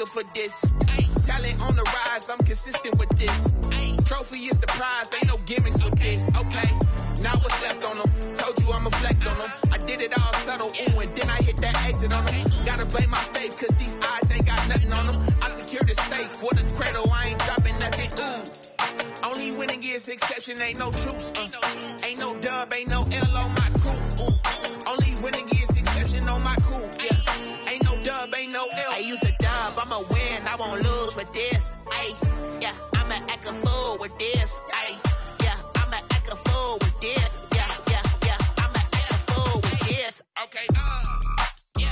nigga for this. Talent on the rise, I'm consistent with this. Trophy is the prize, ain't no gimmicks with this. Okay, now what's left on them? Told you I'ma flex on them. I did it all subtle, ooh, and then I hit that exit on them. Gotta blame my fate, cause these eyes ain't got nothing on them. I secured the safe for the cradle, I ain't dropping nothing, ooh. Only winning is exception, ain't no truce. Ain't no dub, ain't no L on my crew, ooh. Only winning is exception on my crew, yeah. Ain't no dub, ain't no L. I use a dub, I'ma win, I won't lose with this. Ayy, yeah, I'ma act a fool with this. Ayy, yeah, I'ma act a fool with this. Yeah, yeah, yeah, I'ma act a fool with this. Okay, yeah,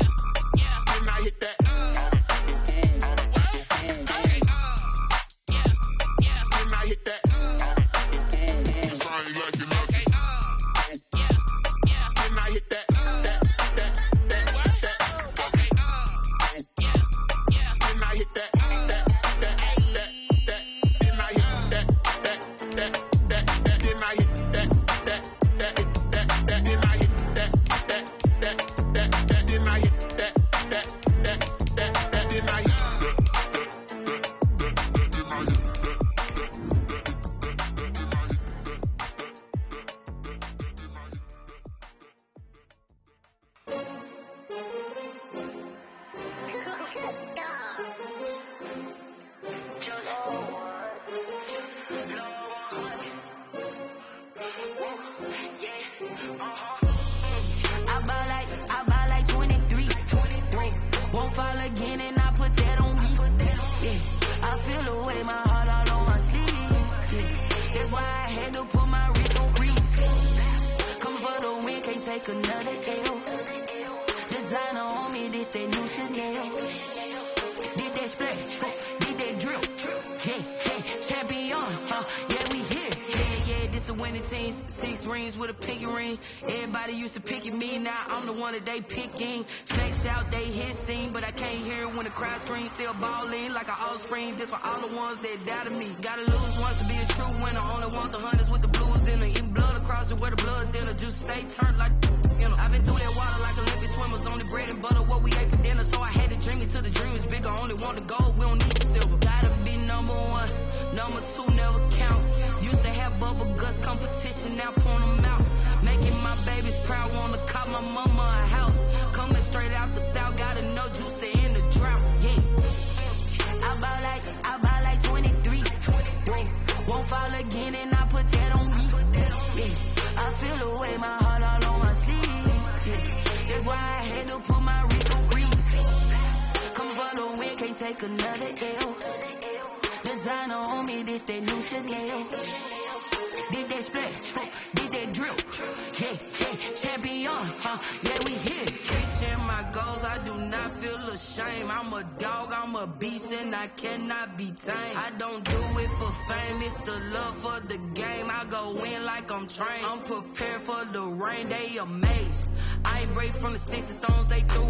yeah, then I hit that. They picking snakes out, they hissing, but I can't hear when the crowd screams. Still balling like an offspring. This for all the ones that doubted me. Gotta lose once to be a true winner. Only want the hunters with the blues in it. Eating blood across it where the blood thinner. Juice stay turned like you know. I've been through that water like Olympic swimmers. Only bread and butter what we ate for dinner. So I had to dream it till the dream is bigger. Only want the gold, we don't need the silver. Gotta be number one, number two never count. Used to have bubble guts competition, now point them out. Making my babies proud, wanna call my mama a house. Coming straight out the south, gotta know juice to end the drought, yeah. I buy like 23. Won't fall again and I put that on me, yeah. I feel the way, my heart all on my sleeve, yeah. That's why I had to put my wrist on freeze. Come for the win, can't take another L. Designer on me, this that new Chanel. Did that splash, did that drill, yeah, yeah, champion, yeah, we here. Reaching my goals, I do not feel ashamed. I'm a dog, I'm a beast, and I cannot be tamed. I don't do it for fame, it's the love for the game. I go in like I'm trained. I'm prepared for the rain, they amazed. I ain't break from the sticks and stones they threw.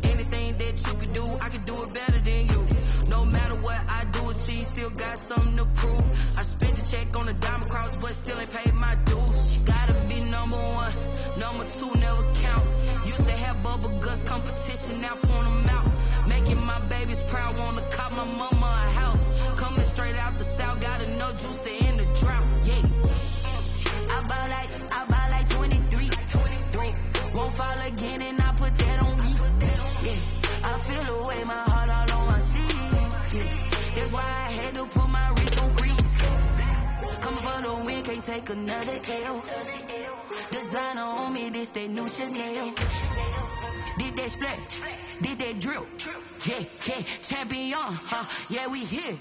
Anything that you can do, I can do it better than you. No matter what I do, achieve, still got something to prove. I spent the check on the diamond cross, but still ain't paid my dues. Gotta be number one, number two never count. Used to have bubble guts competition, now point them out. Making my babies proud, wanna call my mama a house. Coming straight out the south, gotta know juice to end the drought, yeah. I buy like 23. Won't fall again and I put that on me, yeah. I feel the way, my heart all on my sleeve, yeah. That's why I had to put my wrist on freeze. Come for the win, can't take another L. Designer on me, this that new Chanel. Did that splash, did that drill, yeah, yeah, champion, yeah, we here.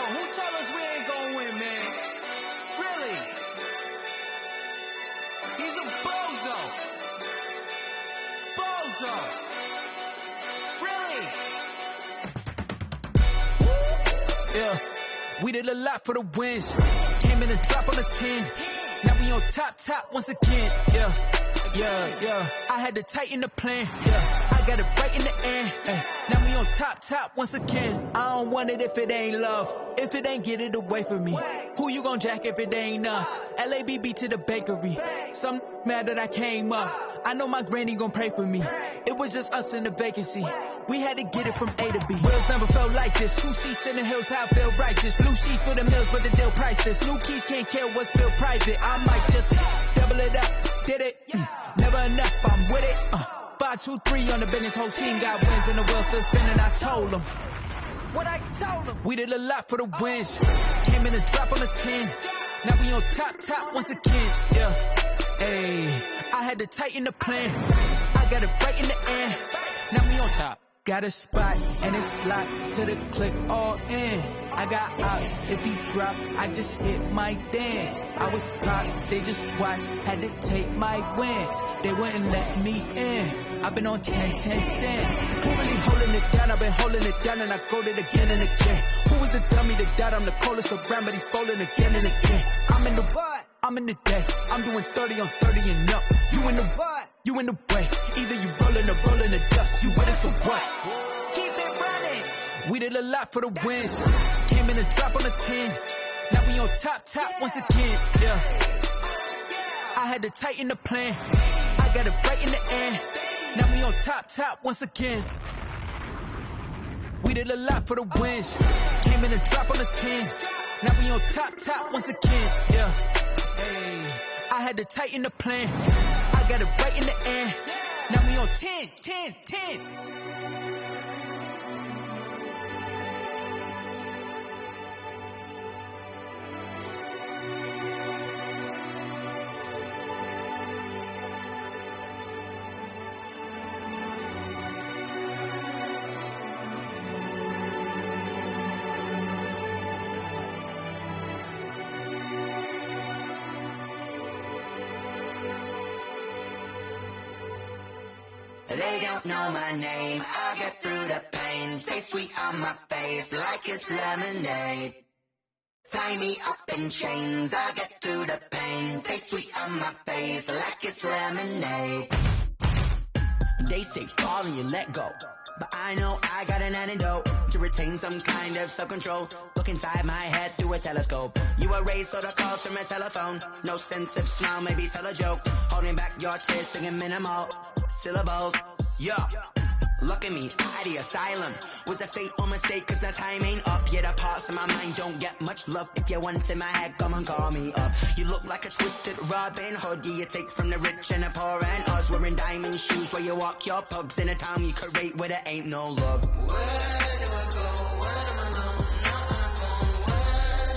Who tell us we ain't gonna win, man? yeah. We did a lot for the wins. Came in and drop on the 10. Now we on top once again, yeah. I had to tighten the plan, yeah. I got it right in the end, now we on top once again. I don't want it if it ain't love. If it ain't, get it away from me. Who you gon' jack if it ain't us? LABB to the bakery. Some mad that I came up. I know my granny gon' pray for me. It was just us in the vacancy. We had to get it from A to B. Wheels never felt like this. 2 seats in the hills, how I feel righteous. Blue sheets for the mills, but the deal priceless. New keys can't kill what's built private. I might just double it up. Did it? Never enough, I'm with it. 5, 2, 3 on the business. Whole team got wins and the wheels still spinning. I told them what I told them. We did a lot for the wins. Came in and drop on the 10. Now we on top once again, yeah. Hey, I had to tighten the plan. I got it right in the end. Now we on top. Got a spot and it's locked to the click all in. I got ops, if he drop, I just hit my dance. I was popped, they just watched, had to take my wins. They wouldn't let me in. I've been on 10 cents. Who really holding it down? I've been holding it down and I go it again and again. Who is a dummy to doubt? I'm the coldest around, but he folding again and again. I'm in the what? I'm in the day. I'm doing 30 on 30 and up. You in the what? You in the way. Either you rolling or rolling the dust. You with us or what? Keep it running. We did a lot for the wins. Came in and drop on the 10. Now we on top once again, yeah. I had to tighten the plan. I got it right in the end. Now we on top once again. We did a lot for the wins. Came in and drop on the 10. Now we on top once again, yeah. Hey, I had to tighten the plan. I got it right in the end. Now we on 10. They don't know my name, I get through the pain. Stay sweet on my face like it's lemonade. Tie me up in chains, I get through the pain. Stay sweet on my face like it's lemonade. They say fall and you let go, but I know I got an antidote to retain some kind of self-control. Look inside my head through a telescope. You erase all the calls from a telephone. No sense of smile, maybe tell a joke. Holding back your tears, singing minimal syllables, yeah. Look at me, out of the asylum. Was a fate or mistake, cause the time ain't up. Yet the parts of my mind don't get much love. If you want in my head, come and call me up. You look like a twisted Robin Hood. Yeah, you take from the rich and the poor and us. Wearing diamond shoes where you walk your pugs. In a town you create where there ain't no love. Where do I go? Where am I going? Not on my own.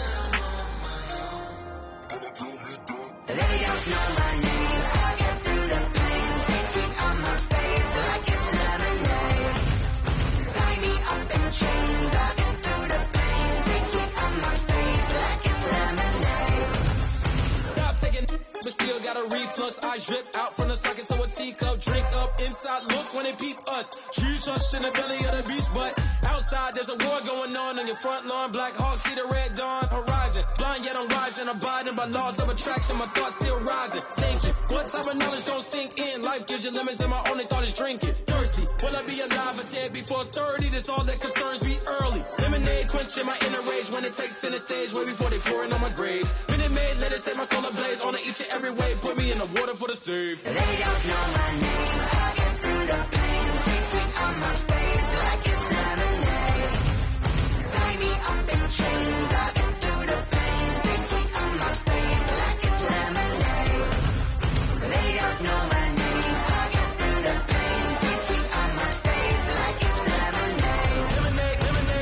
They don't know my name. I get through the pain. Take it on my face like it's lemonade. Tie me up in chains. I get through the pain. Take it on my face like it's lemonade. Stop taking, but still got a reflux. I drip out from the socket to a teacup. Drink up inside. Look when they peep us. Huge us in the belly of the beast, but outside there's a war going on your front lawn. Black Hawk see the red dawn horizon. Blind yet I'm rising, abiding by laws of attraction. My thoughts still rising. Thank you. What type of knowledge don't sink in? Life gives you limits, and my only thought is drinking. Thirsty. Will I be alive or dead before 30? That's all that concerns me early. Lemonade quenching my inner rage when it takes center stage way before they pour it on my grave. Minute Maid, let it set my soul ablaze. On each and every way, put me in the water for the save. They don't know my name. I get through the pain. Take it on my face like it's lemonade. Tie me up in chains. I get through the pain. Take it on my face like it's lemonade. They don't know my name. I get through the pain. Take it on my face like it's lemonade.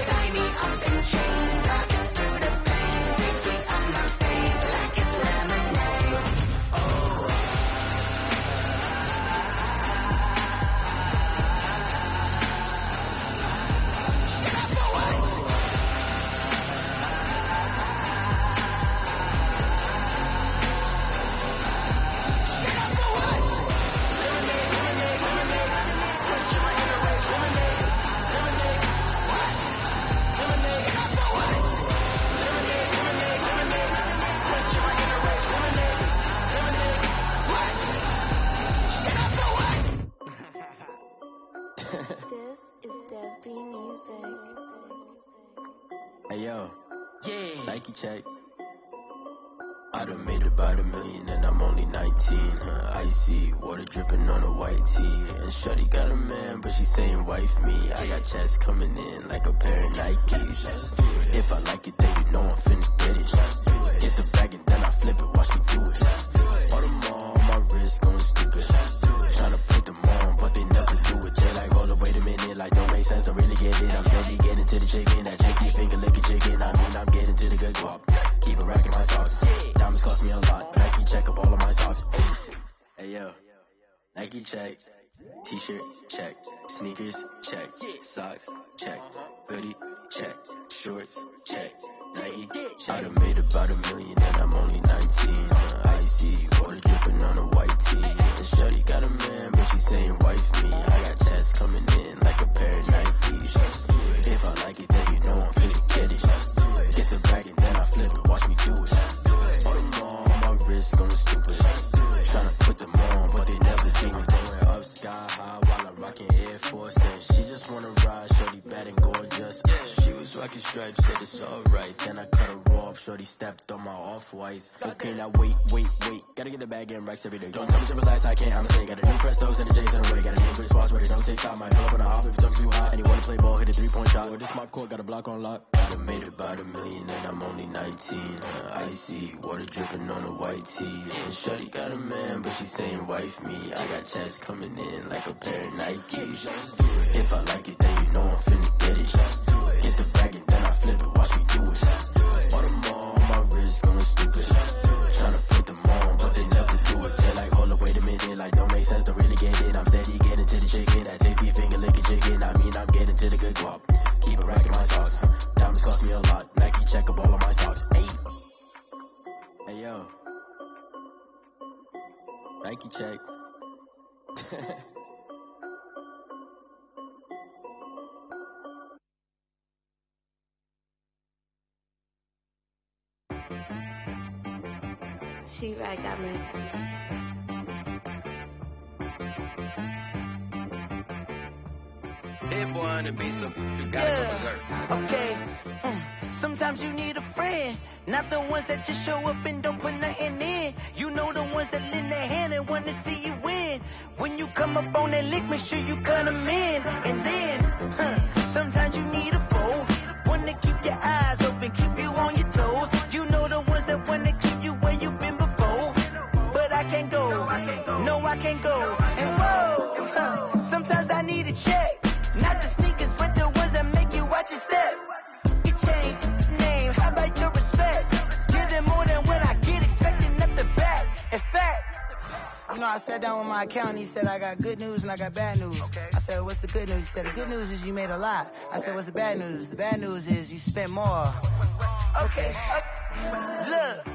Tie me up in chains. I get through the pain. Take it on my face like it's lemonade. Oh. Nike check. I done made about $1 million and I'm only 19. Icy water dripping on a white tee. And shorty got a man, but she saying wife me. I got checks coming in like a pair of Nikes. If I like it, then you know I'm finna get it. Get the bag and then I flip it, watch me do it. All them on my wrist going stupid. Tryna put them on, but they never do it. Jay like, hold up, wait a minute, like don't make sense, don't really get it. I'm steady getting to the chicken, that tricky finger licking chicken. I mean, I'm getting to the good guap. Keep it racking my sauce. Diamonds cost me a lot. Nike check up all of my socks. Hey yo, Nike check. T-shirt check. Sneakers check. Socks check. Hoodie check. Shorts check. Nike. I done made about $1 million and I'm only 19. Icy water dripping on a white tee. And shorty got a man, but she saying wife me. I got checks coming in like a pair of Nikes. If I like it, then you know I'm finna get it. Get the bag and then I flip it, watch me do it. All them on my wrist going stupid. Tryna put them on, but they never do it. Going up sky high while I'm rocking Air Force. And she just wanna ride, shorty bad and gorgeous. She was rocking stripes, said it's alright. Then I cut her off, shorty stepped on my off-whites. Okay, now wait. Gotta get the bag and racks every day. Don't tell me simple lies, I can't, I'ma say. Got a new Prestos and the J's in the way. Got a new British spots, but it don't take time. Might pull up on a hop if it's up too high. And you wanna play ball, hit a 3-point shot. Or this my court, got a block on lock. I done made about $1 million and I'm only 19. Icy water dripping on a white tee. And shorty got a man, but she saying wife me. I got checks coming in like a pair of Nikes. If I like it, then you know I'm finna get it. Get the bag and then I flip it, watch me do it. All them on my wrist going stupid. Tryna put them on, but they never do it. They're like, hold up, wait a minute, like don't make sense, don't really get it. I'm steady getting to the chicken, that tasty finger licking chicken. I mean, I'm getting to the good guap. Keep it racking my socks. Diamonds cost me a lot. Nike check up all of my socks. Hey yo, Nike check. She right got me. That boy on the beat, so you gotta go berserk. Okay. Sometimes you need a friend, not the ones that just show up and don't put nothing in. You know the ones that lend their hand and want to see you win. When you come up on that lick, make sure you cut them in. And then, sometimes you need a foe, one to keep your eyes open, keep you on your toes. You know the ones that want to keep you where you've been before. But I can't go, no I can't go. And whoa, sometimes I need a check, not the sneakers, but the ones that make you watch your step. You change name, how about your respect? Give them more than what I get, expecting at the back. In fact, you know, I sat down with my accountant, he said I got good news and I got bad news. I said, what's the good news? He said, the good news is you made a lot. I said, what's the bad news? The bad news is you spent more. Okay. Look,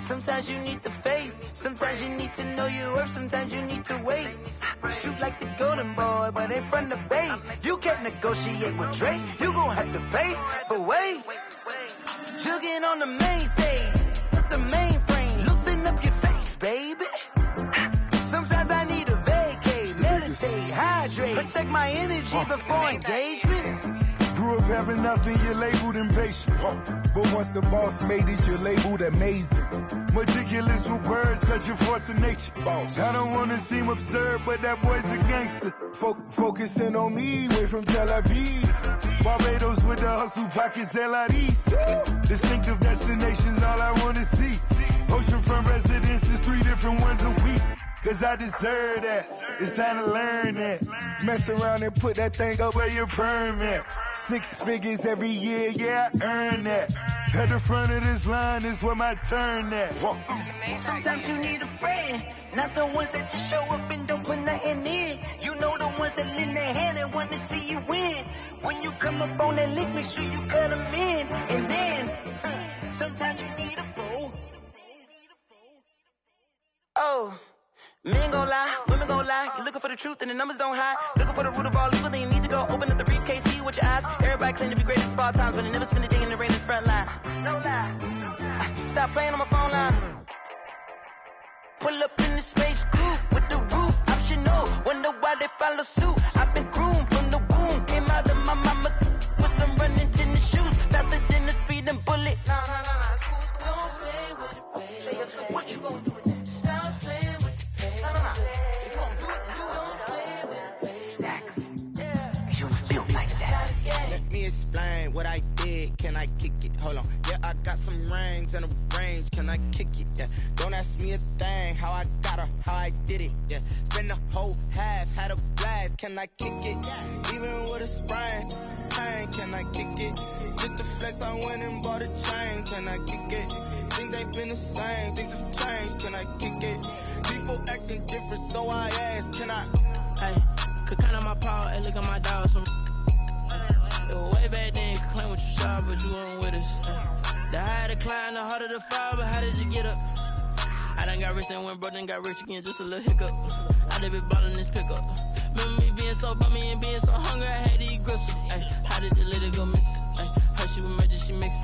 sometimes you need the faith, sometimes you need to know your worth, sometimes you need to wait. Shoot like the golden boy, but in front of Bay. You can't negotiate with Drake, you gon' have to pay. But wait, jugging on the main stage, with the mainframe, loosen up your face, baby. Sometimes I need a vacate, meditate, hydrate, protect my energy before engagement. Grew up having nothing, you're labeled impatient. But once the boss made it, you're labeled amazing. Meticulous with words, such a force of nature. I don't wanna seem absurd, but that boy's a gangster. Focusing on me, way from Tel Aviv. Barbados with the hustle pockets, LIDs. Distinctive destinations, all I wanna see. Oceanfront residences, 3 different ones a week. Cause I deserve that, it's time to learn that. Mess around and put that thing up where your permit. 6 figures every year, yeah, I earn that. At the front of this line is where my turn at. Sometimes you need a friend, not the ones that just show up and don't put nothing in. You know the ones that lend their hand and want to see you win. When you come up on that lick, make sure you cut them in. And then, sometimes you need a fool. Oh. Men gon' lie, women gon' lie. You're looking for the truth and the numbers don't hide. Looking for the root of all evil, then you need to go open up the briefcase, see with your eyes. Everybody claim to be great at small times, but they never spend a day in the rain in the front line. No lie. Stop playing on my phone line. Pull up in the space coupe with the roof optional. Wonder why they follow suit. I've been groomed from the womb. Came out of my mama with some running tennis shoes. Faster than the speeding bullet. did, can I kick it? Hold on, yeah, I got some rings and a range, can I kick it? Yeah, don't ask me a thing, how I got her, how I did it. Yeah, spend the whole half, had a blast, can I kick it? Even with a sprain, pain, can I kick it? Just the flex, I went and bought a chain, can I kick it? Things ain't been the same, things have changed, can I kick it? People acting different, so I ask, can I? Hey, could count on my power, hey, look at my dogs from. It was way back then, you could claim what you saw, but you weren't with us. The higher the climb, the harder the fall, but how did you get up? I done got rich and went broke, then got rich again, just a little hiccup. I done been ballin' this pickup. Remember me being so bummy and being so hungry, I had to eat gristle. Ay, how did the little go miss? Ay, her she was murdered, she mixed.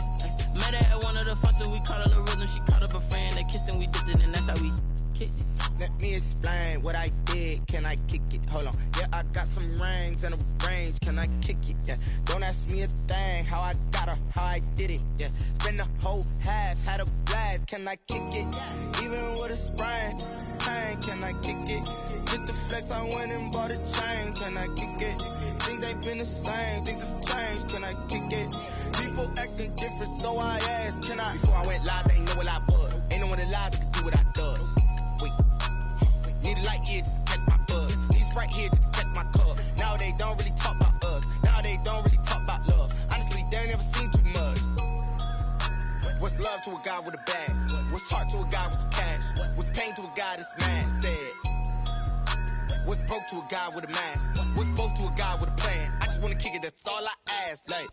Met her at one of the functions, we caught a little rhythm, she caught up a friend, they kissed and we dipped it, and that's how we kicked it. Let me explain what I did, can I kick it? Hold on, yeah, I got some rings and a range, can I kick it? Yeah, don't ask me a thing, how I got her, how I did it. Yeah, spend the whole half, had a blast, can I kick it? Even with a sprain, pain, can I kick it? Just the flex, I went and bought a chain, can I kick it? Things ain't been the same, things have changed, can I kick it? People acting different, so I asked, can I? Before I went live, they ain't know what I was. Ain't no one alive that could do what I does. Wait, need a light year just to catch my buzz. Need Sprite here just to catch my cub. Now they don't really talk about us. Now they don't really talk about love. Honestly, they ain't never seen too much. What's love to a guy with a bag? What's heart to a guy with some cash? What's pain to a guy that's mad? Said. What's broke to a guy with a mask? What's both to a guy with a plan? I just wanna kick it, that's all I ask. Like,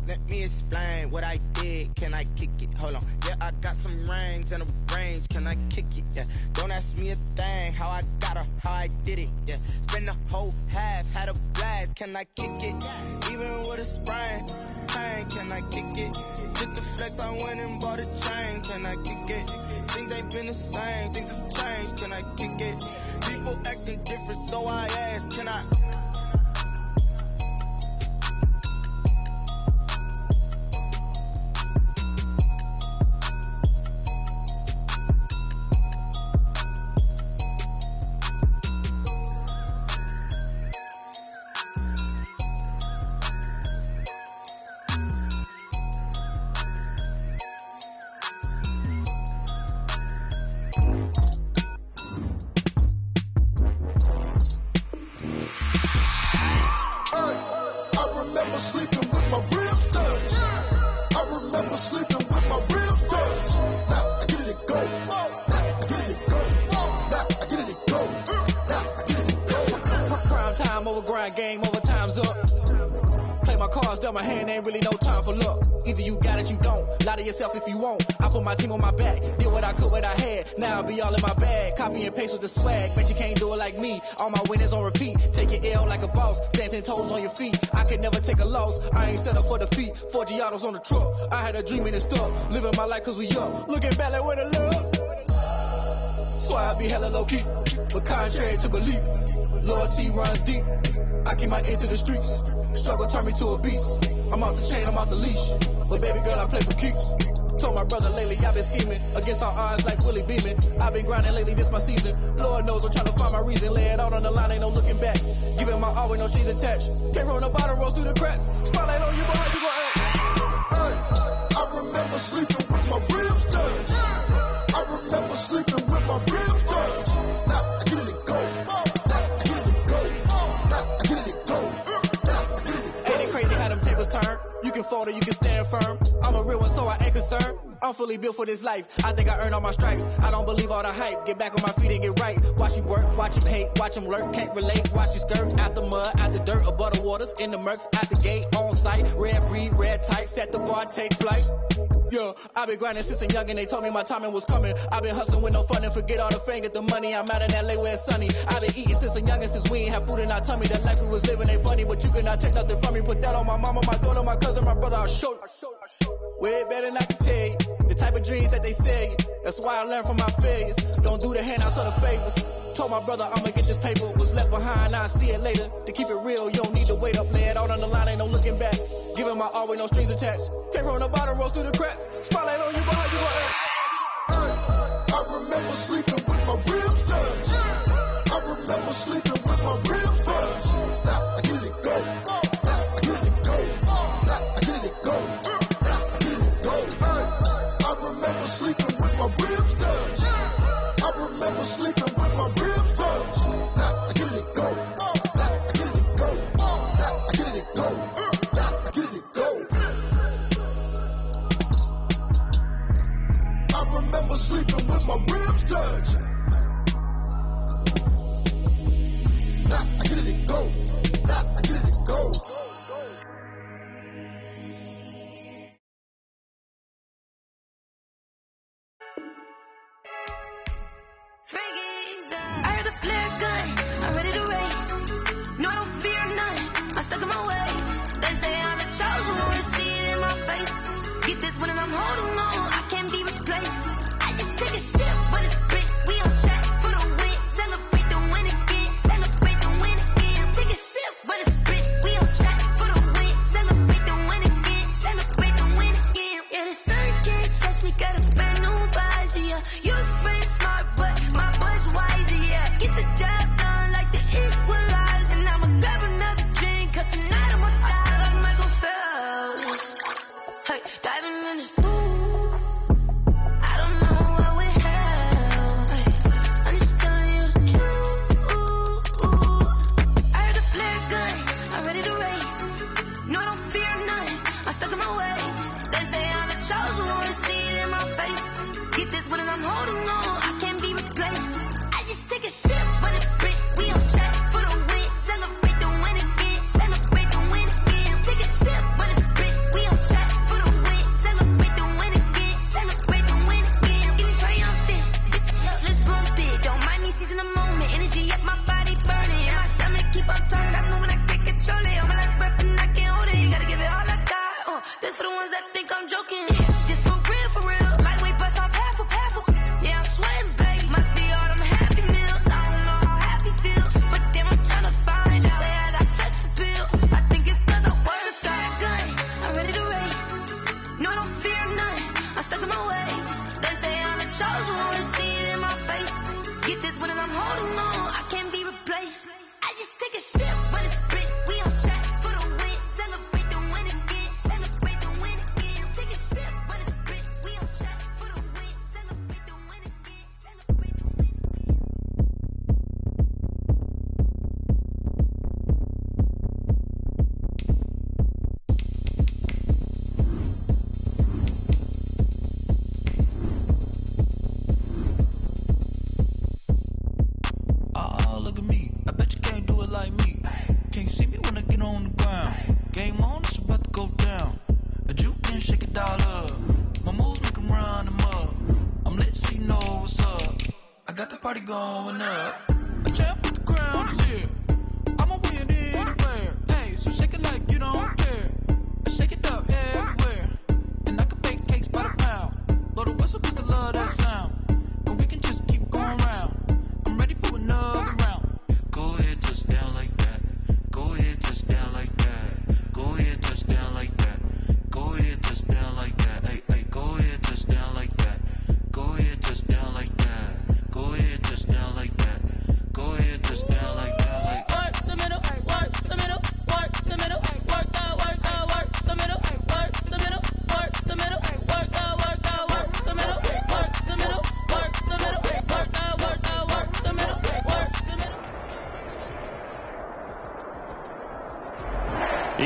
let me explain what I did, can I kick it? Hold on, yeah, I got some rings and a range, can I kick it? Yeah, don't ask me a thing, how I got her, how I did it. Yeah, spend the whole half, had a blast, can I kick it? Even with a sprain, pain, can I kick it? Just the flex, I went and bought a chain, can I kick it? Things ain't been the same, things have changed, can I kick it? People acting different, so I ask, can I? Game over, time's up. Play my cards dealt my hand, ain't really no time for luck. Either you got it, you don't. Lie to yourself if you won't. I put my team on my back, did what I could, what I had. Now I'll be all in my bag. Copy and paste with the swag, bet you can't do it like me. All my winners on repeat. Take your L like a boss, stand 10 toes on your feet. I can never take a loss, I ain't set up for defeat. 4 Giottos on the truck, I had a dream and it's stuck. Living my life cause we up, looking back like where the love. So I be hella low key, but contrary to belief, loyalty runs deep. I keep my ear to the streets. Struggle turned me to a beast. I'm off the chain, I'm off the leash. But baby girl, I play for keeps. Told my brother lately, I've been scheming. Against all odds like Willie Beeman. I've been grinding lately, this my season. Lord knows I'm trying to find my reason. Lay it out on the line, ain't no looking back. Giving my all with no strings attached. Can't roll the bottom, roll through the cracks. Spotlight on you, boy, how you gon' act? I remember sleeping with my ribs touched. I remember sleeping with my ribs touched. Now I get it go. You can fold or you can stand firm. I'm a real one, so I ain't concerned. I'm fully built for this life. I think I earned all my stripes. I don't believe all the hype. Get back on my feet and get right. Watch you work, watch him hate, watch him lurk. Can't relate, watch you skirt. Out the mud, out the dirt, above the waters, in the murks, out the gate, on site. Red breed, red tight, set the bar, take flight. Yeah, I been grinding since a young and they told me my timing was coming. I been hustling with no fun and forget all the fame, get the money. I'm out in LA where it's sunny. I been eating since a young and since we ain't have food in our tummy. The life we was living ain't funny, but you cannot take nothing from me. Put that on my mama, my daughter, my cousin, my brother, I'll show you. Way better than I can tell you. The type of dreams that they sell you. That's why I learned from my failures. Don't do the handouts or the favors. Told my brother I'ma get this paper. Was left behind, I'll see it later. To keep it real, you don't need to wait up. Lay it out on the line, ain't no looking back. Giving my all with no strings attached. Can't roll the bottom, roll through the cracks. Spotlight on you, boy, how you gon' act? I remember sleeping with my ribs touched. I remember sleeping with my ribs touched. Now I get it go. Now I get it go. Now I get it go.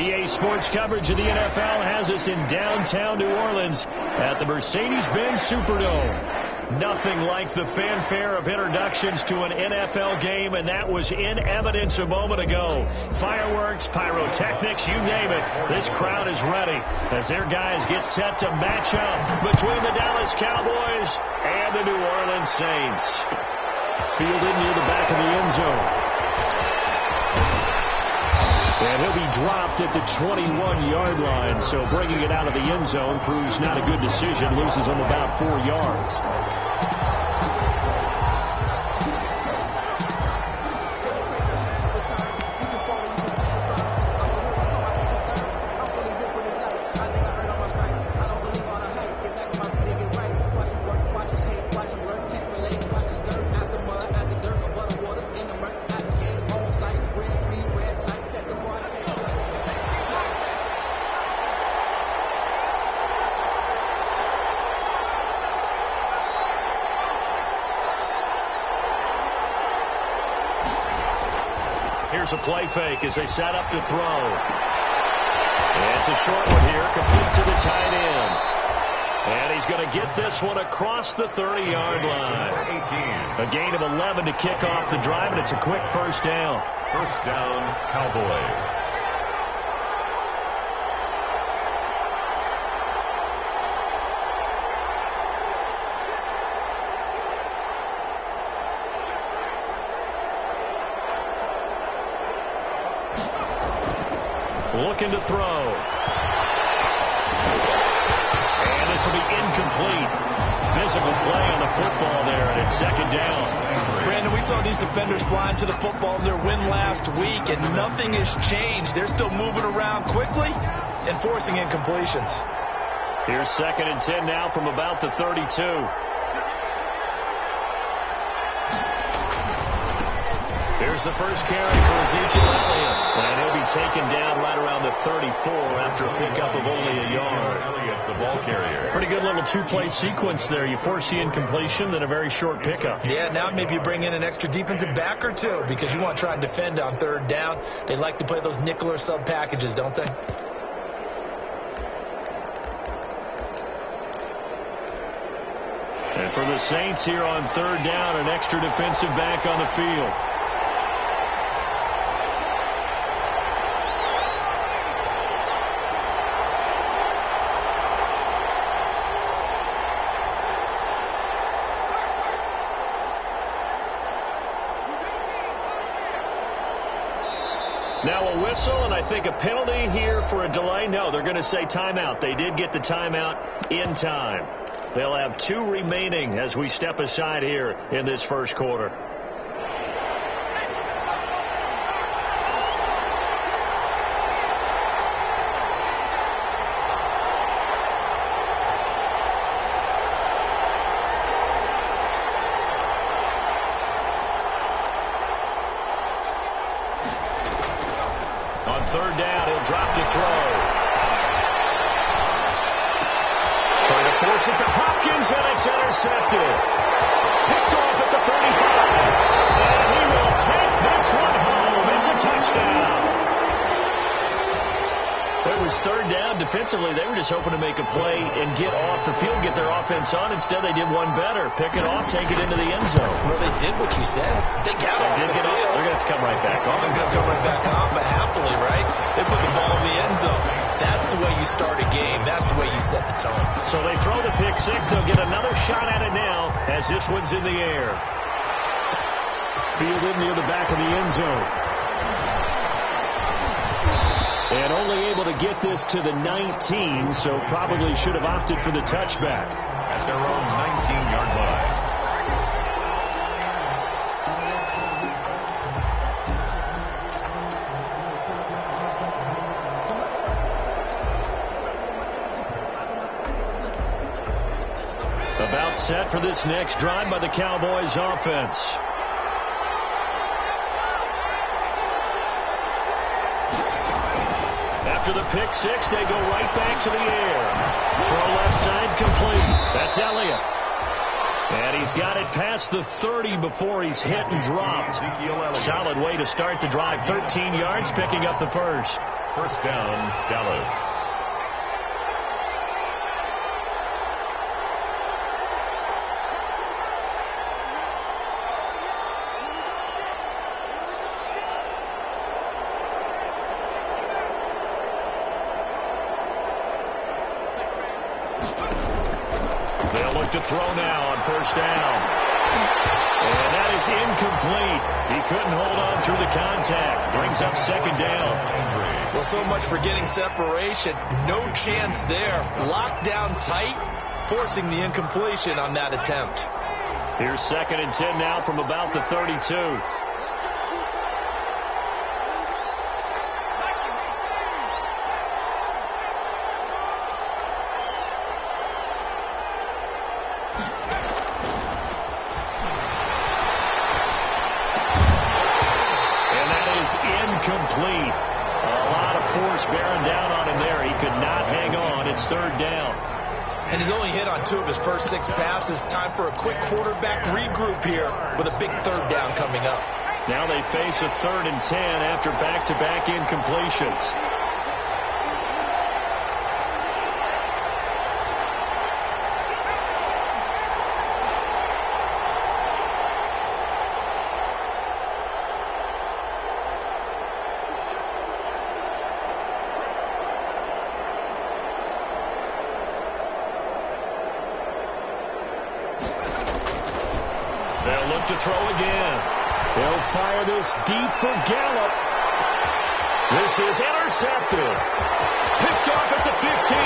EA Sports coverage of the NFL has us in downtown New Orleans at the Mercedes-Benz Superdome. Nothing like the fanfare of introductions to an NFL game, and that was in evidence a moment ago. Fireworks, pyrotechnics, you name it. This crowd is ready as their guys get set to match up between the Dallas Cowboys and the New Orleans Saints. Fielded near the back of the end zone. And he'll be dropped at the 21-yard line, so bringing it out of the end zone proves not a good decision. Loses him about 4 yards. Here's a play fake as they set up to throw. And it's a short one here, complete to the tight end. And he's going to get this one across the 30-yard line. A gain of 11 to kick off the drive, and it's a quick first down. First down, Cowboys. Looking to throw. And this will be incomplete. Physical play on the football there, and it's second down. Brandon, we saw these defenders flying to the football in their win last week, and nothing has changed. They're still moving around quickly and forcing incompletions. Here's 2nd and 10 now from about the 32. Here's the first carry for Ezekiel Elliott. And he'll be taken down right around the 34 after a pickup of only a yard. Elliott, the ball carrier. Pretty good little two-play sequence there. You force the incompletion, then a very short pickup. Yeah, now maybe you bring in an extra defensive back or two because you want to try and defend on 3rd down. They like to play those nickel or sub packages, don't they? And for the Saints here on 3rd down, an extra defensive back on the field. Now a whistle, and I think a penalty here for a delay. No, they're going to say timeout. They did get the timeout in time. They'll have 2 remaining as we step aside here in this first quarter. On 3rd down, he'll drop to throw. Trying to force it to Hopkins, and it's intercepted. Picked off at the 35. And he will take this one home. It's a touchdown. It was 3rd down. Defensively, they were just hoping to make a play and get off the field, get their offense on. Instead, they did one better. Pick it off, take it into the end zone. Well, they did what you said. They got off the field. They're going to have to come right back on. They're going to come right back on, but happily, right? They put the ball in the end zone. That's the way you start a game. That's the way you set the tone. So they throw the pick six. They'll get another shot at it now as this one's in the air. Fielded near the back of the end zone. And only able to get this to the 19, so probably should have opted for the touchback. At their own 19-yard line. About set for this next drive by the Cowboys offense. After the pick six, they go right back to the air. Throw left side complete. That's Elliott. And he's got it past the 30 before he's hit and dropped. Solid way to start the drive. 13 yards, picking up the first. First down, Dallas. They'll look to throw now on first down. And that is incomplete. He couldn't hold on through the contact. Brings up second down. Well, so much for getting separation. No chance there. Locked down tight, forcing the incompletion on that attempt. Here's 2nd and 10 now from about the 32. Incomplete. A lot of force bearing down on him there. He could not hang on. It's 3rd down. And he's only hit on 2 of his first 6 passes. Time for a quick quarterback regroup here with a big 3rd down coming up. Now they face a 3rd and 10 after back-to-back incompletions. They'll look to throw again. They'll fire this deep for Gallup. This is intercepted. Picked off at the 15.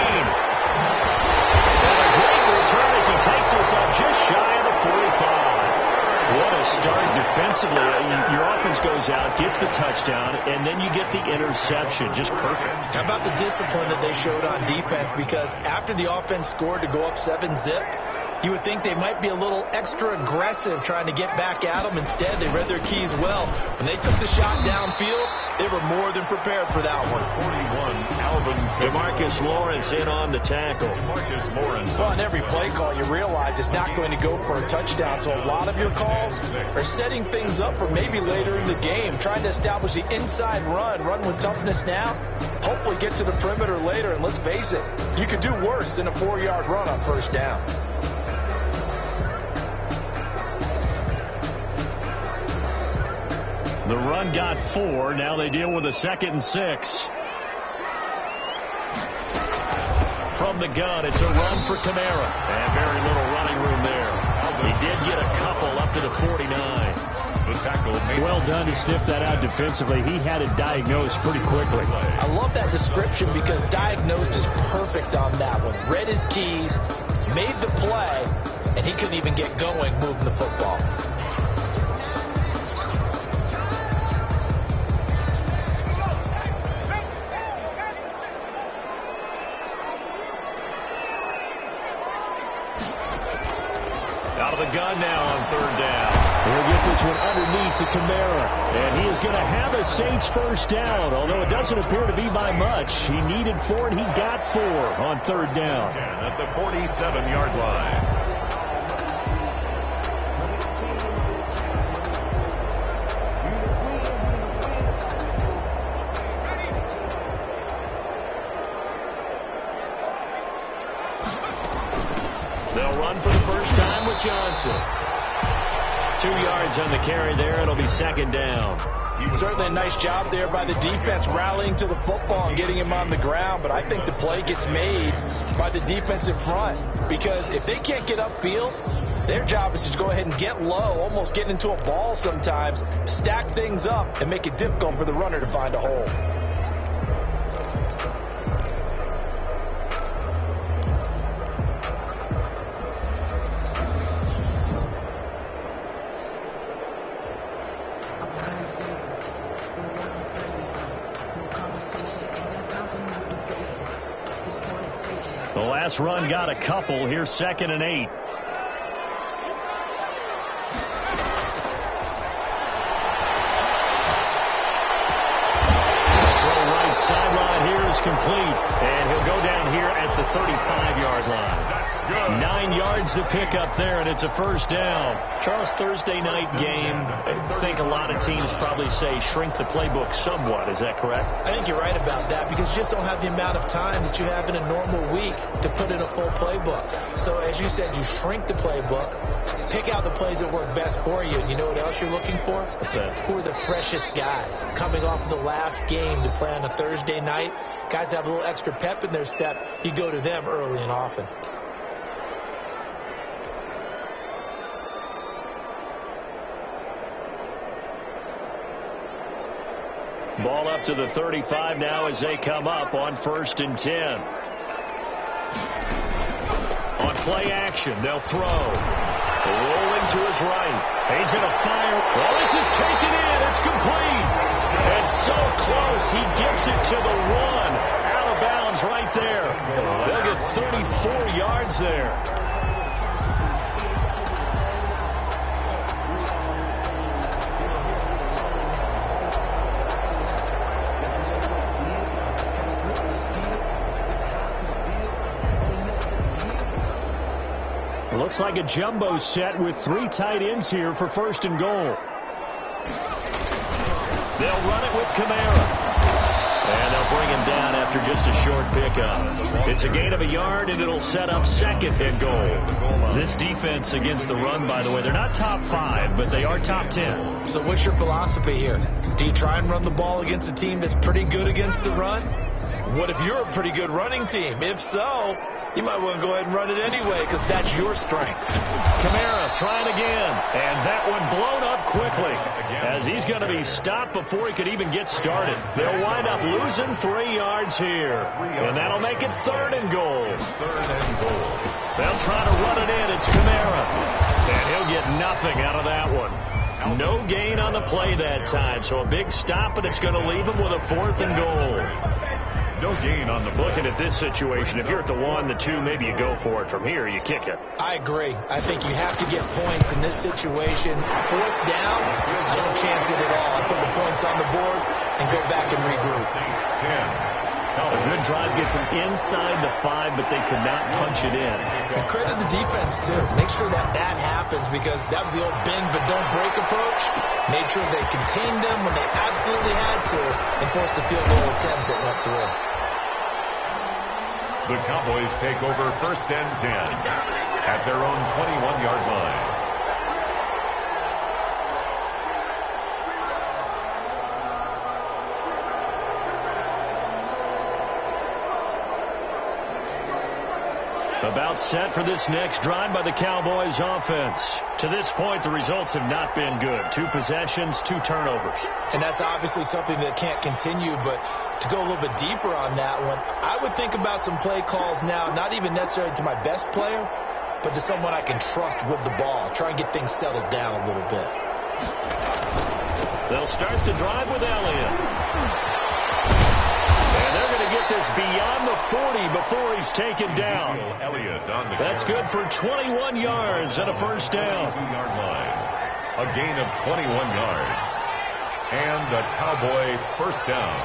And a great return as he takes us up just shy of the 45. What a start defensively. Your offense goes out, gets the touchdown, and then you get the interception. Just perfect. How about the discipline that they showed on defense? Because after the offense scored to go up 7-zip, you would think they might be a little extra aggressive trying to get back at them. Instead, they read their keys well. When they took the shot downfield, they were more than prepared for that one. 41, Alvin. DeMarcus Lawrence in on the tackle. DeMarcus Lawrence. Well, on every play call, you realize it's not going to go for a touchdown. So a lot of your calls are setting things up for maybe later in the game, trying to establish the inside run with toughness now, hopefully get to the perimeter later. And let's face it, you could do worse than a 4-yard run on first down. The run got 4. Now they deal with a 2nd and 6. From the gun, it's a run for Kamara. And very little running room there. He did get a couple up to the 49. The tackle made. Well done to sniff that out defensively. He had it diagnosed pretty quickly. I love that description because diagnosed is perfect on that one. Read his keys, made the play, and he couldn't even get going moving the football. Out of the gun now on 3rd down. He'll get this one underneath to Kamara. And he is going to have a Saints first down, although it doesn't appear to be by much. He needed 4, and he got 4 on 3rd down. At the 47-yard line. They'll run for the first time with Johnson. 2 yards on the carry there. It'll be 2nd down. Certainly a nice job there by the defense rallying to the football and getting him on the ground. But I think the play gets made by the defense in front. Because if they can't get upfield, their job is to go ahead and get low, almost get into a ball sometimes, stack things up, and make it difficult for the runner to find a hole. The last run got a couple. Here's 2nd and 8. Throw right sideline. Here's is complete, and he'll go down here at the 35-yard line. 9 yards to pick up there, and it's a first down. Charles, Thursday night game, I think a lot of teams probably say shrink the playbook somewhat. Is that correct? I think you're right about that because you just don't have the amount of time that you have in a normal week to put in a full playbook. So as you said, you shrink the playbook, pick out the plays that work best for you. You know what else you're looking for? What's that? Who are the freshest guys coming off of the last game to play on a Thursday night? Guys have a little extra pep in their step. You go to them early and often. Ball up to the 35 now as they come up on 1st and 10. On play action, they'll throw. Rolling to his right. He's going to fire. Well, this is taken in. It's complete. It's so close. He gets it to the 1. Out of bounds right there. They'll get 34 yards there. Looks like a jumbo set with 3 tight ends here for 1st and goal. They'll run it with Kamara. And they'll bring him down after just a short pickup. It's a gain of a yard, and it'll set up 2nd and goal. This defense against the run, by the way, they're not top 5, but they are top 10. So what's your philosophy here? Do you try and run the ball against a team that's pretty good against the run? What if you're a pretty good running team? If so, you might want to go ahead and run it anyway because that's your strength. Kamara trying again, and that one blown up quickly as he's going to be stopped before he could even get started. They'll wind up losing 3 yards here, and that'll make it 3rd and goal. They'll try to run it in. It's Kamara, and he'll get nothing out of that one. No gain on the play that time, so a big stop, but it's going to leave him with a 4th and goal. No gain on the play. Looking at this situation, if you're at the 1, the 2, maybe you go for it. From here, you kick it. I agree. I think you have to get points in this situation. 4th down, I don't chance it at all. I put the points on the board and go back and regroup. A good drive gets them inside the 5, but they could not punch it in. And credit the defense, too. Make sure that happens because that was the old bend but don't break approach. Made sure they contained them when they absolutely had to and forced the field goal attempt that went through. The Cowboys take over 1st and 10 at their own 21-yard line. About set for this next drive by the Cowboys offense. To this point, the results have not been good. 2 possessions, 2 turnovers. And that's obviously something that can't continue, but to go a little bit deeper on that one, I would think about some play calls now, not even necessarily to my best player, but to someone I can trust with the ball. Try and get things settled down a little bit. They'll start the drive with Elliott. And they're going to get this beyond the 40 before he's taken down. That's good for 21 yards and a first down. 2-yard line. A gain of 21 yards. And a Cowboy first down.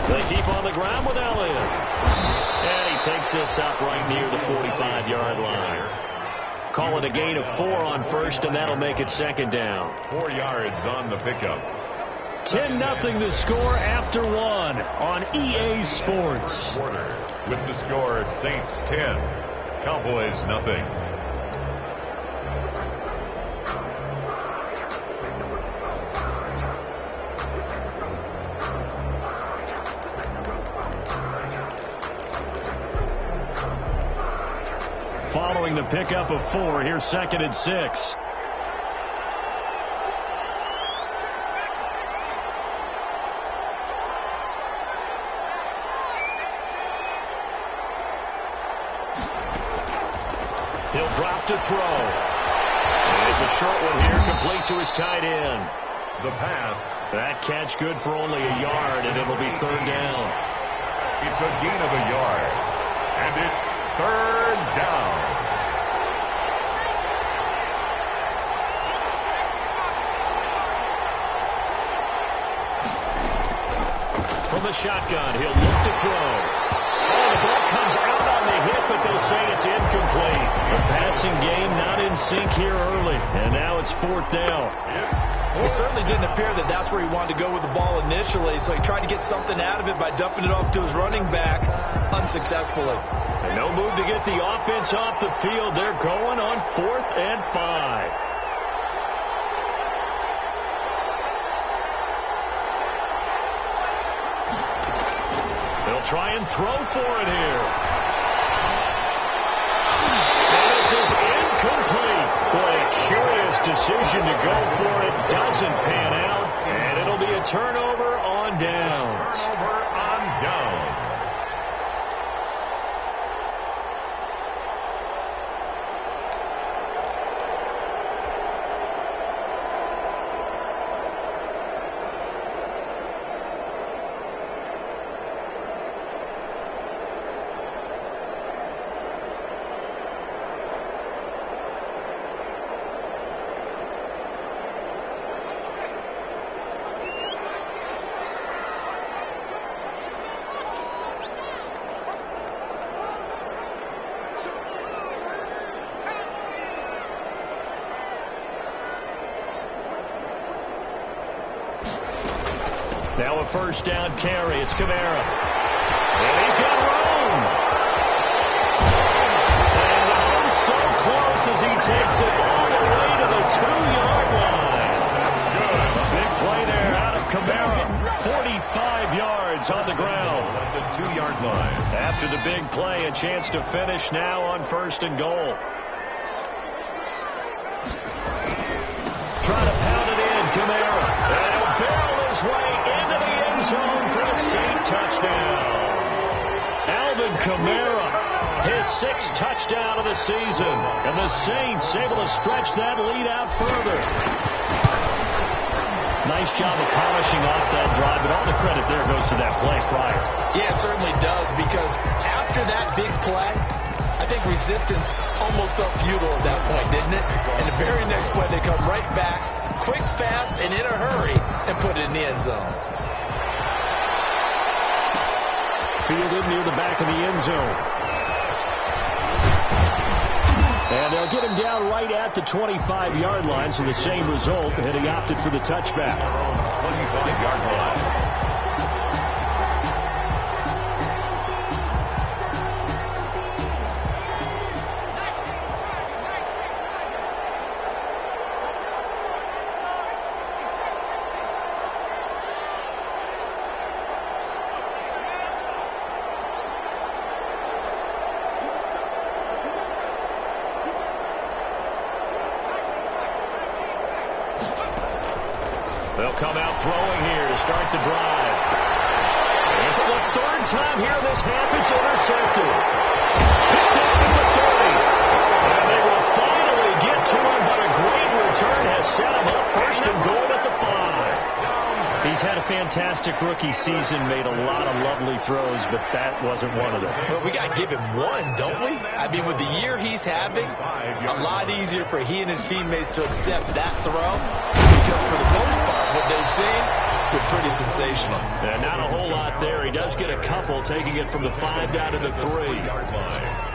They keep on the ground with Elliott. And he takes this up right near the 45-yard line. Call it a gain of 4 on first, and that'll make it 2nd down. 4 yards on the pickup. 10-0 the score after 1 on EA Sports. With the score, Saints 10, Cowboys nothing. Following the pickup of 4, here's 2nd and 6. He'll drop to throw. And it's a short one here, complete to his tight end. The pass. That catch good for only a yard, and it'll be 3rd down. It's a gain of a yard. And it's 3rd down. From the shotgun, he'll look to throw. Oh, the ball comes out on the hit, but they say it's incomplete. The passing game not in sync here early, and now it's 4th down. It certainly didn't appear that that's where he wanted to go with the ball initially, so he tried to get something out of it by dumping it off to his running back unsuccessfully. And no move to get the offense off the field. They're going on 4th and 5. They'll try and throw for it here. And this is incomplete. Boy, a curious decision to go for it. Doesn't pan out. And it'll be a turnover on downs. Turnover on downs. Now a first down carry. It's Kamara. And he's got room. And oh, so close as he takes it all the way to the 2-yard line. That's good. Big play there out of Kamara. 45 yards on the ground. At the 2-yard line. After the big play, a chance to finish now on 1st and goal. Trying to pound it in, Kamara. And he'll barrel his way into the end zone for a Saint touchdown. Alvin Kamara, his 6th touchdown of the season. And the Saints able to stretch that lead out further. Nice job of polishing off that drive, but all the credit there goes to that play prior. Yeah, it certainly does, because after that big play, I think resistance almost felt futile at that point, didn't it? And the very next play, they come right back, quick, fast, and in a hurry, and put it in the end zone. Fielded near the back of the end zone. And they'll get him down right at the 25-yard line, so the same result, and he opted for the touchback. 25-yard line. They'll come out throwing here to start the drive. And for the 3rd time here this half, it's intercepted. Picked off at the 30. And they will finally get to him, but a great return has set him up 1st and goal at the 5. He's had a fantastic rookie season, made a lot of lovely throws, but that wasn't one of them. Well, we got to give him one, don't we? I mean, with the year he's having, a lot easier for he and his teammates to accept that throw, because for the most part, what they've seen, it's been pretty sensational. Yeah, not a whole lot there. He does get a couple, taking it from the 5 down to the 3.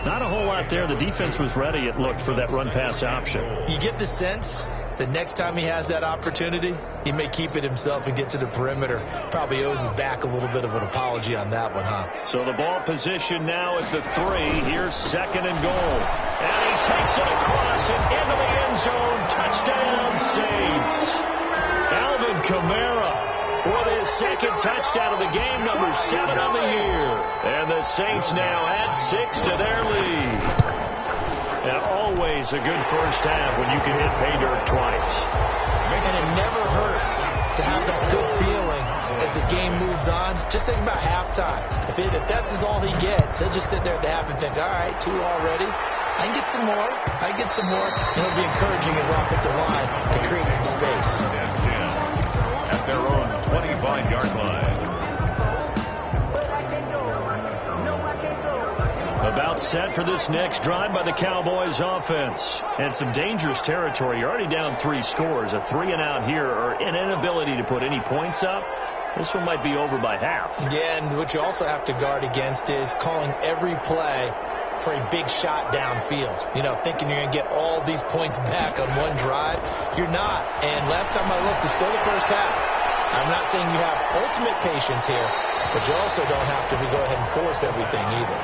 Not a whole lot there. The defense was ready, it looked, for that run-pass option. You get the sense the next time he has that opportunity, he may keep it himself and get to the perimeter. Probably owes his back a little bit of an apology on that one, huh? So the ball position now at the 3. Here's 2nd and goal. And he takes it across and into the end zone. Touchdown, Saints. Alvin Kamara with his 2nd touchdown of the game, number 7 on the year. And the Saints now add 6 to their lead. And always a good first half when you can hit pay dirt twice. And it never hurts to have that good feeling as the game moves on. Just think about halftime. If that's all he gets, he'll just sit there at the half and think, all right, 2 already. I can get some more. I can get some more. And he'll be encouraging his offensive line to create some space. At their own 25-yard line. About set for this next drive by the Cowboys offense. And some dangerous territory. You're already down 3 scores. A 3-and-out here, or an inability to put any points up, This one might be over by half. Yeah, and what you also have to guard against is calling every play for a big shot downfield. You know, thinking you're going to get all these points back on one drive. You're not. And last time I looked, it's still the first half. I'm not saying you have ultimate patience here, but you also don't have to go ahead and force everything either.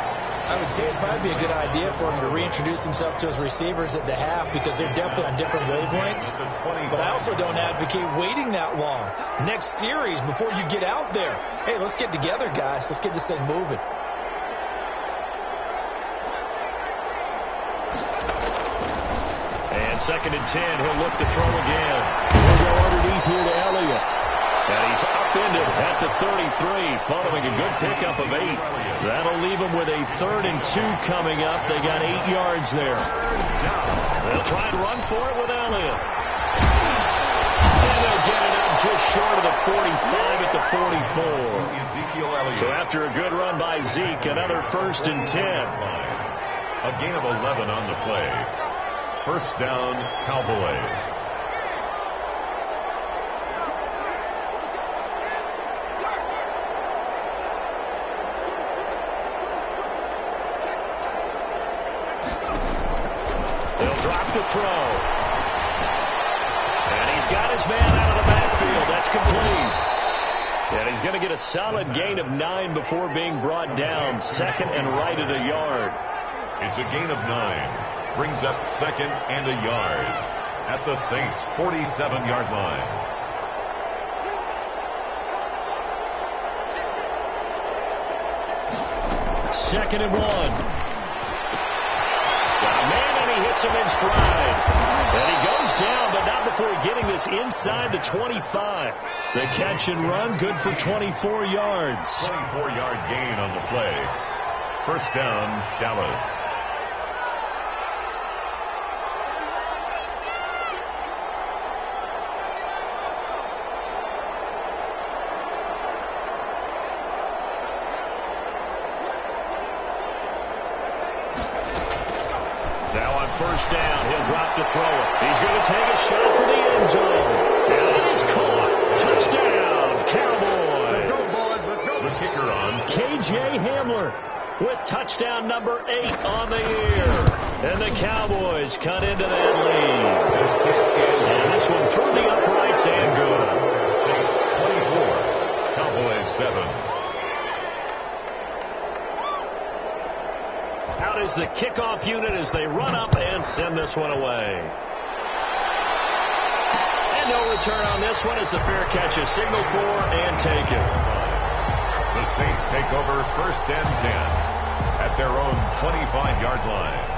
I would say it'd probably be a good idea for him to reintroduce himself to his receivers at the half because they're definitely on different wavelengths. But I also don't advocate waiting that long. Next series, before you get out there, hey, let's get together, guys. Let's get this thing moving. And 2nd and 10, he'll look to throw again. He'll go underneath here to Elliott. And he's upended at the 33, following a good pickup of 8. That'll leave him with a 3rd and 2 coming up. They got 8 yards there. They'll try and run for it with Elliott. And they'll get it up just short of the 45 at the 44. So after a good run by Zeke, another 1st and 10. A gain of 11 on the play. 1st down, Cowboys. To throw. And he's got his man out of the backfield. That's complete. And he's going to get a solid gain of 9 before being brought down. 2nd and right at a yard. It's a gain of 9. Brings up 2nd and a yard at the Saints' 47-yard line. Second and 1. Got a man, and he hits him in stride. And he goes down, but not before getting this inside the 25. The catch and run, good for 24 yards. 24-yard gain on the play. 1st down, Dallas. First down, he'll drop to throw it. He's going to take a shot for the end zone. And it is caught. Touchdown, Cowboys. The kicker on. K.J. Hamler with touchdown number 8 on the year. And the Cowboys cut into that lead. And this one through the uprights and good. Saints 24, Cowboys 7. Out is the kickoff unit as they run up and send this one away. And no return on this one as the fair catch is signaled for and taken. The Saints take over 1st and 10 at their own 25-yard line.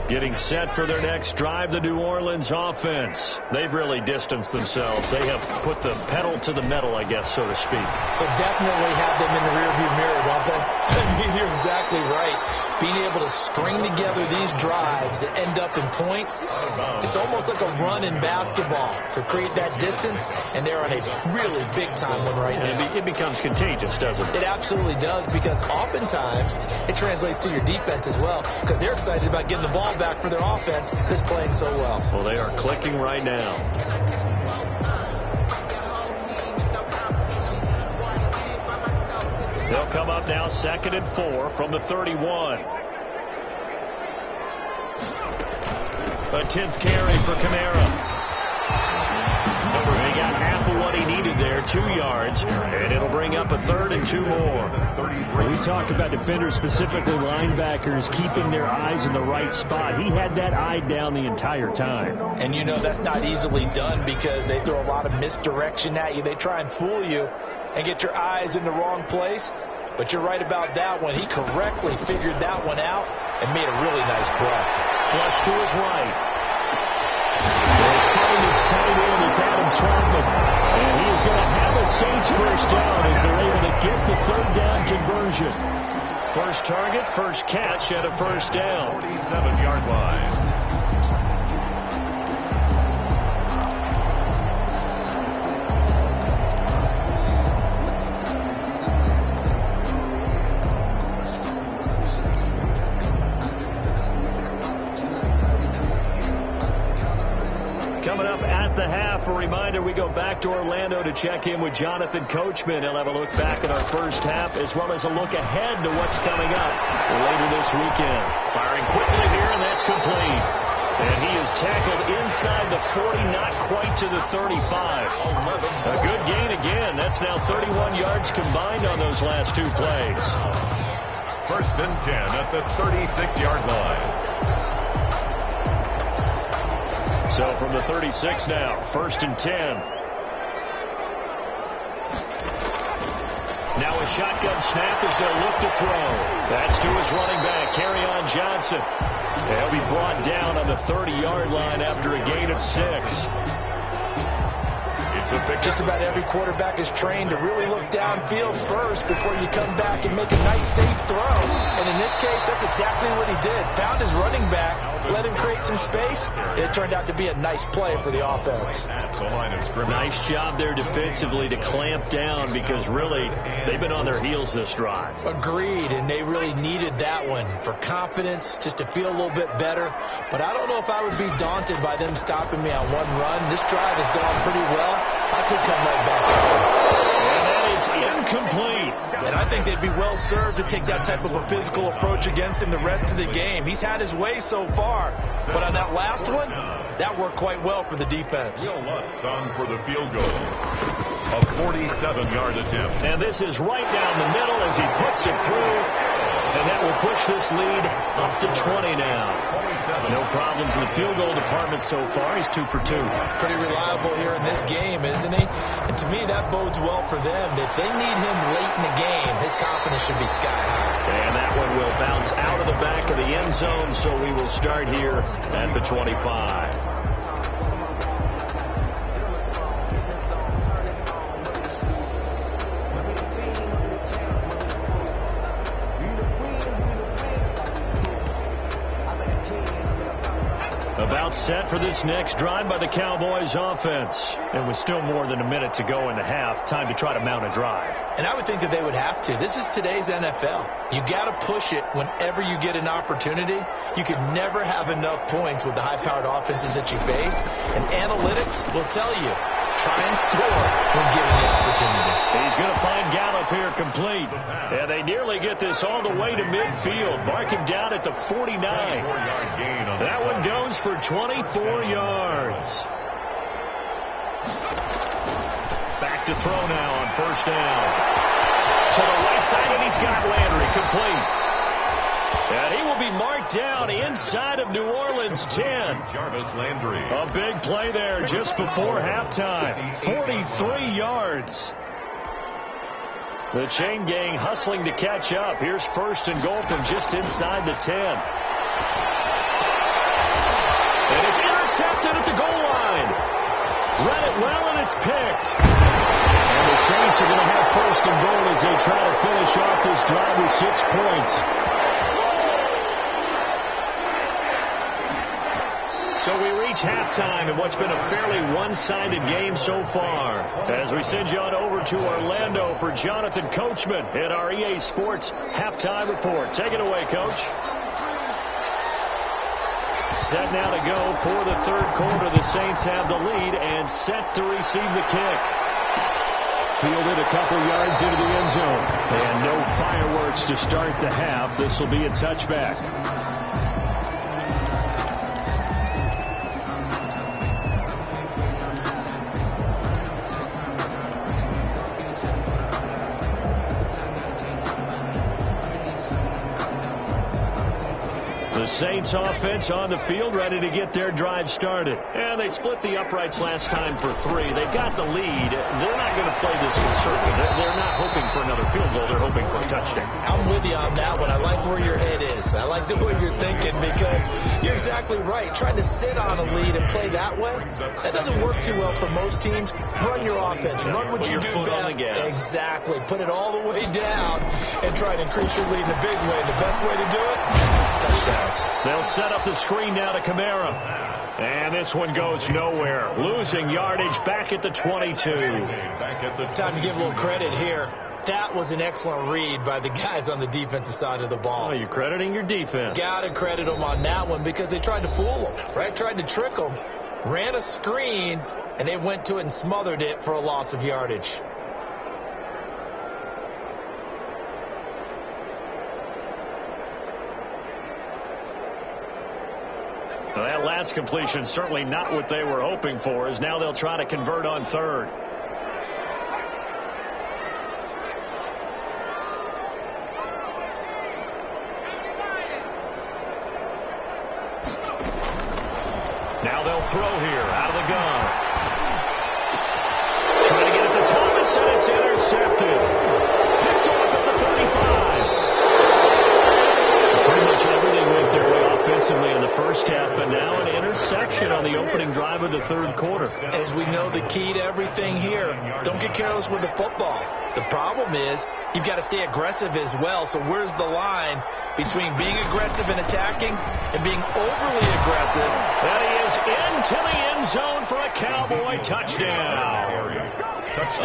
Getting set for their next drive, the New Orleans offense. They've really distanced themselves. They have put the pedal to the metal, I guess, so to speak. So definitely have them in the rearview mirror, don't they? I mean, you're exactly right. Being able to string together these drives that end up in points, it's almost like a run in basketball to create that distance, and they're on a really big-time one right now. It becomes contagious, doesn't it? It absolutely does, because oftentimes it translates to your defense as well, because they're excited about getting the ball back for their offense that's playing so well. Well, they are clicking right now. They'll come up now 2nd and 4 from the 31. A 10th carry for Kamara. He got half of what he needed there, 2 yards, and it'll bring up a 3rd and 2 more. We talk about defenders, specifically linebackers, keeping their eyes in the right spot. He had that eye down the entire time. And you know that's not easily done because they throw a lot of misdirection at you. They try and fool you and get your eyes in the wrong place. But you're right about that one. He correctly figured that one out and made a really nice play. Flush to his right. It's tight end. It's Adam Trautman. And he is going to have a Saints first down as they're able to get the 3rd down conversion. First target, first catch at a first down. 47-yard line. at the half. A reminder, we go back to Orlando to check in with Jonathan Coachman. He'll have a look back at our first half as well as a look ahead to what's coming up later this weekend. Firing quickly here, and that's complete. And he is tackled inside the 40, not quite to the 35. A good gain again. That's now 31 yards combined on those last two plays. 1st and 10 at the 36-yard line. So from the 36 now, 1st and 10. Now a shotgun snap as they'll look to throw. That's to his running back, Kerryon Johnson. He'll be brought down on the 30-yard line after a gain of 6. Just about every quarterback is trained to really look downfield first before you come back and make a nice, safe throw. And in this case, that's exactly what he did. Found his running back, let him create some space. It turned out to be a nice play for the offense. Nice job there defensively to clamp down because really they've been on their heels this drive. Agreed, and they really needed that one for confidence, just to feel a little bit better. But I don't know if I would be daunted by them stopping me on one run. This drive has gone pretty well. I could come right back out. And that is incomplete. And I think they'd be well served to take that type of a physical approach against him the rest of the game. He's had his way so far. But on that last one, that worked quite well for the defense. Will Lutz on for the field goal. A 47-yard attempt. And this is right down the middle as he puts it through. And that will push this lead up to 20 now. No problems in the field goal department so far. He's 2 for 2. Pretty reliable here in this game, isn't he? And to me, that bodes well for them. If they need him late in the game, his confidence should be sky high. And that one will bounce out of the back of the end zone, so we will start here at the 25. About set for this next drive by the Cowboys offense. And with still more than a minute to go in the half, time to try to mount a drive. And I would think that they would have to. This is today's NFL. You got to push it whenever you get an opportunity. You could never have enough points with the high-powered offenses that you face. And analytics will tell you, try and score when given the opportunity. He's going to find Gallup here complete. And they nearly get this all the way to midfield. Mark him down at the 49. That one goes for 24 yards. Back to throw now on 1st down. To the right side, and he's got Landry complete. And he will be marked down inside of New Orleans 10. Jarvis Landry. A big play there just before halftime. 43 yards. The chain gang hustling to catch up. Here's 1st and goal from just inside the 10. And it's intercepted at the goal line. Read it well, and it's picked. And the Saints are going to have 1st and goal as they try to finish off this drive with 6 points. So we reach halftime in what's been a fairly one-sided game so far. As we send you on over to Orlando for Jonathan Coachman at our EA Sports Halftime Report. Take it away, Coach. Set now to go for the 3rd quarter. The Saints have the lead and set to receive the kick. Fielded a couple yards into the end zone. And no fireworks to start the half. This will be a touchback. The Saints offense on the field, ready to get their drive started. And they split the uprights last time for 3. They got the lead. They're not going to play this conservative. They're not hoping for another field goal. They're hoping for a touchdown. I'm with you on that one. I like where your head is. I like the way you're thinking because you're exactly right. Trying to sit on a lead and play that way, that doesn't work too well for most teams. Run your offense. Run what you do best. Exactly. Put it all the way down and try to increase your lead in a big way. The best way to do it, touchdowns. They'll set up the screen now to Kamara. And this one goes nowhere. Losing yardage back at the 22. Time to give a little credit here. That was an excellent read by the guys on the defensive side of the ball. Oh, you're crediting your defense. Got to credit them on that one because they tried to fool them, right? Tried to trick them. Ran a screen, and they went to it and smothered it for a loss of yardage. Well, that last completion certainly not what they were hoping for, as now they'll try to convert on third. Now they'll throw here out of the gun. Trying to get it to Thomas, and it's intercepted. Picked off at the 35. Pretty much everything went their way offensively in the first half, but now an interception on the opening drive of the third quarter. As we know, the key to everything here, don't get careless with the football. The problem is you've got to stay aggressive as well. So where's the line between being aggressive and attacking and being overly aggressive? That he is into the end zone for a Cowboy touchdown.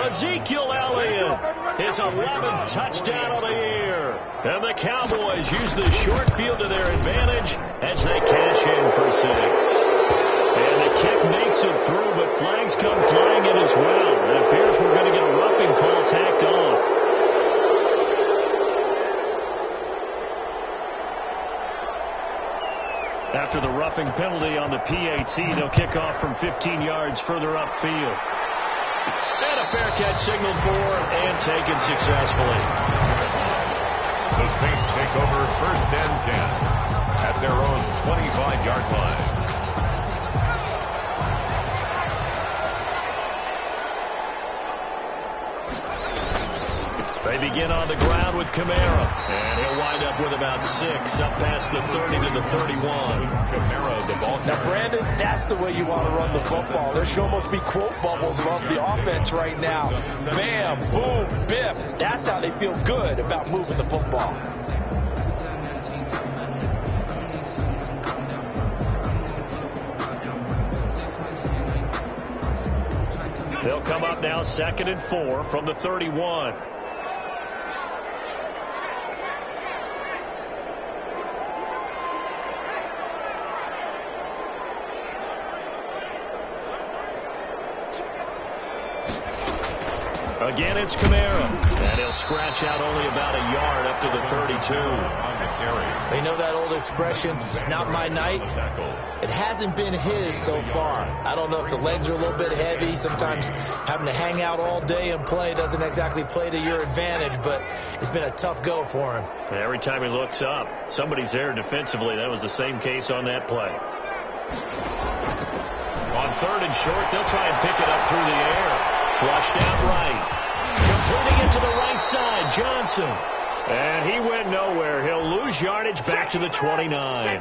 Ezekiel Elliott, his 11th touchdown of the year. And the Cowboys use the short field to their advantage as they cash in for 6. And the kick makes it through, but flags come flying in as well. It appears we're going to get a roughing call tacked on. After the roughing penalty on the PAT, they'll kick off from 15 yards further upfield. And a fair catch signaled for and taken successfully. The Saints take over 1st and 10 at their own 25-yard line. They begin on the ground with Kamara, and he'll wind up with about 6 up past the 30 to the 31. Kamara, the ball. Now, Brandon, that's the way you want to run the football. There should almost be quote bubbles above the offense right now. Bam, boom, biff. That's how they feel good about moving the football. They'll come up now 2nd and 4 from the 31. Again, it's Kamara, and he'll scratch out only about a yard up to the 32. You know that old expression, it's not my night. It hasn't been his so far. I don't know if the legs are a little bit heavy. Sometimes having to hang out all day and play doesn't exactly play to your advantage, but it's been a tough go for him. Every time he looks up, somebody's there defensively. That was the same case on that play. On 3rd and short, they'll try and pick it up through the air. Flushed out right. Completing it to the right side, Johnson. And he went nowhere. He'll lose yardage back to the 29.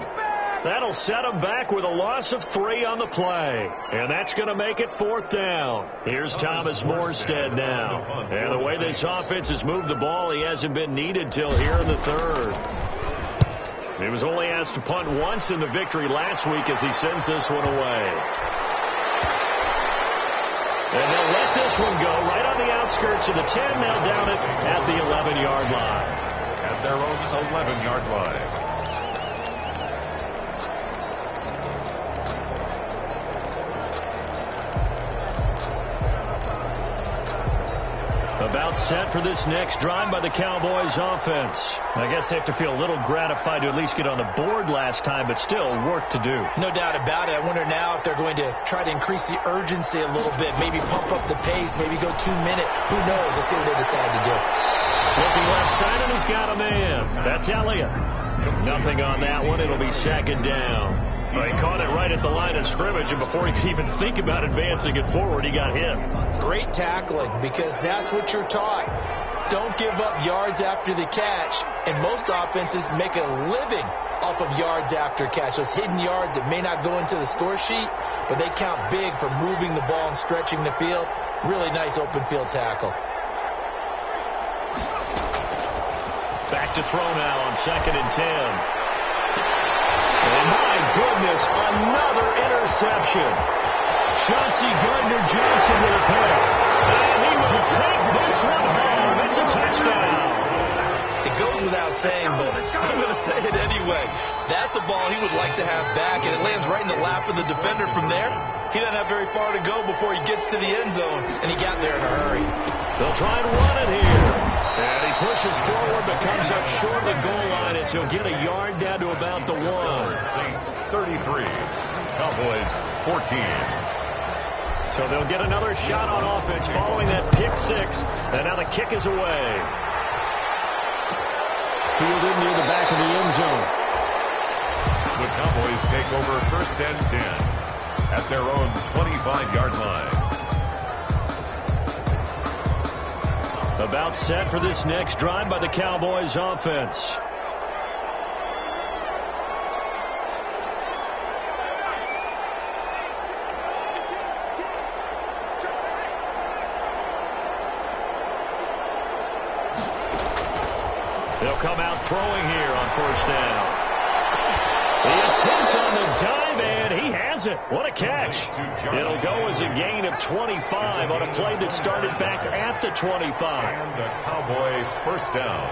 That'll set him back with a loss of 3 on the play. And that's going to make it 4th down. Here's Thomas Morstead now. And the way this offense has moved the ball, he hasn't been needed till here in the 3rd. He was only asked to punt once in the victory last week as he sends this one away. And they'll let this one go right on the outskirts of the 10. They'll down it at the 11-yard line. At their own 11-yard line. About set for this next drive by the Cowboys offense. I guess they have to feel a little gratified to at least get on the board last time, but still work to do. No doubt about it. I wonder now if they're going to try to increase the urgency a little bit, maybe pump up the pace, maybe go 2-minute. Who knows? Let's see what they decide to do. Looking left side, and he's got a man. That's Elliott. Nothing on that one. It'll be 2nd down. Well, he caught it right at the line of scrimmage, and before he could even think about advancing it forward, he got hit. Great tackling, because that's what you're taught. Don't give up yards after the catch, and most offenses make a living off of yards after catch. Those hidden yards that may not go into the score sheet, but they count big for moving the ball and stretching the field. Really nice open field tackle. Back to throw now on 2nd and 10. And my goodness, another interception. Chauncey Gardner-Johnson with a pick. And he will take this one home. It's a touchdown. It goes without saying, but I'm going to say it anyway. That's a ball he would like to have back, and it lands right in the lap of the defender from there. He doesn't have very far to go before he gets to the end zone, and he got there in a hurry. They'll try and run it here. And he pushes forward, but comes up short of the goal line as he'll get a yard down to about the 1. Saints 33, Cowboys 14. So they'll get another shot on offense following that pick 6. And now the kick is away. Fielded near the back of the end zone. The Cowboys take over 1st and 10 at their own 25-yard line. About set for this next drive by the Cowboys offense. They'll come out throwing here on 1st down. The attempt on the dive, and he has it. What a catch. It'll go as a gain of 25 on a play that started back at the 25. And the Cowboy 1st down.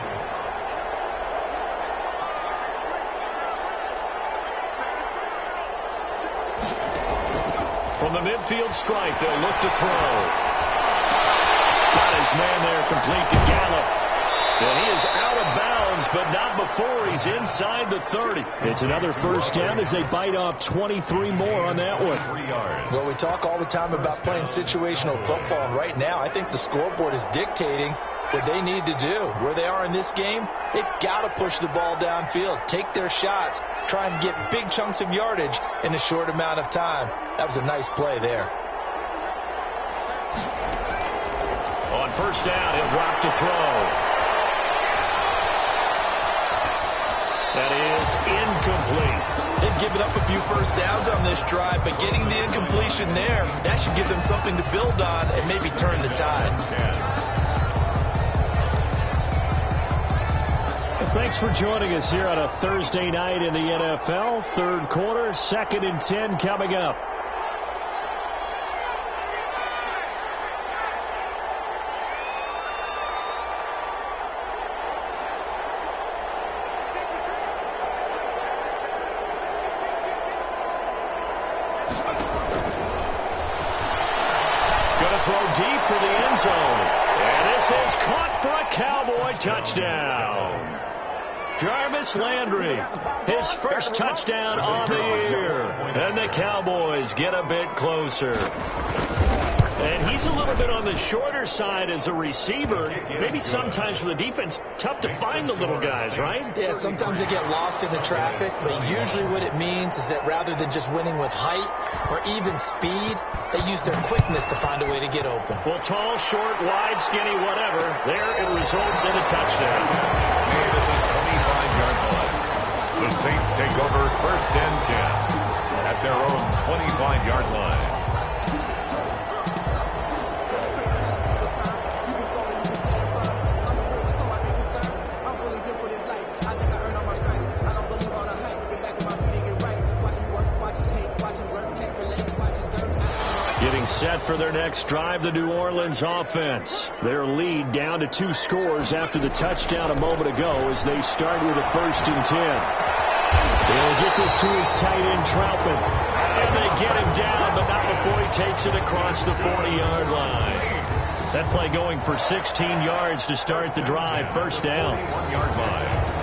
From the midfield stripe, they'll look to throw. Got his man there complete to Gallup. And he is out of bounds, but not before he's inside the 30. It's another 1st down as they bite off 23 more on that one. 3 yards. Well, we talk all the time about playing situational football. And right now, I think the scoreboard is dictating what they need to do. Where they are in this game, they've got to push the ball downfield, take their shots, try and get big chunks of yardage in a short amount of time. That was a nice play there. On 1st down, he'll drop to throw. That is incomplete. They've given up a few 1st downs on this drive, but getting the incompletion there, that should give them something to build on and maybe turn the tide. Well, thanks for joining us here on a Thursday night in the NFL. 3rd quarter, 2nd and 10 coming up. Deep for the end zone. And this is caught for a Cowboy touchdown. Jarvis Landry, his 1st touchdown on the year. And the Cowboys get a bit closer. And he's a little bit on the shorter side as a receiver. Maybe sometimes for the defense, tough to find the little guys, right? Yeah, sometimes they get lost in the traffic, but usually what it means is that rather than just winning with height or even speed, they use their quickness to find a way to get open. Well, tall, short, wide, skinny, whatever, there it results in a touchdown. Made at the 25-yard line. The Saints take over 1st and 10 at their own 25-yard line. Getting set for their next drive, the New Orleans offense. Their lead down to 2 scores after the touchdown a moment ago as they start with a 1st and 10. They'll get this to his tight end, Troutman. And they get him down, but not before he takes it across the 40-yard line. That play going for 16 yards to start the drive. 1st down. 1-yard line.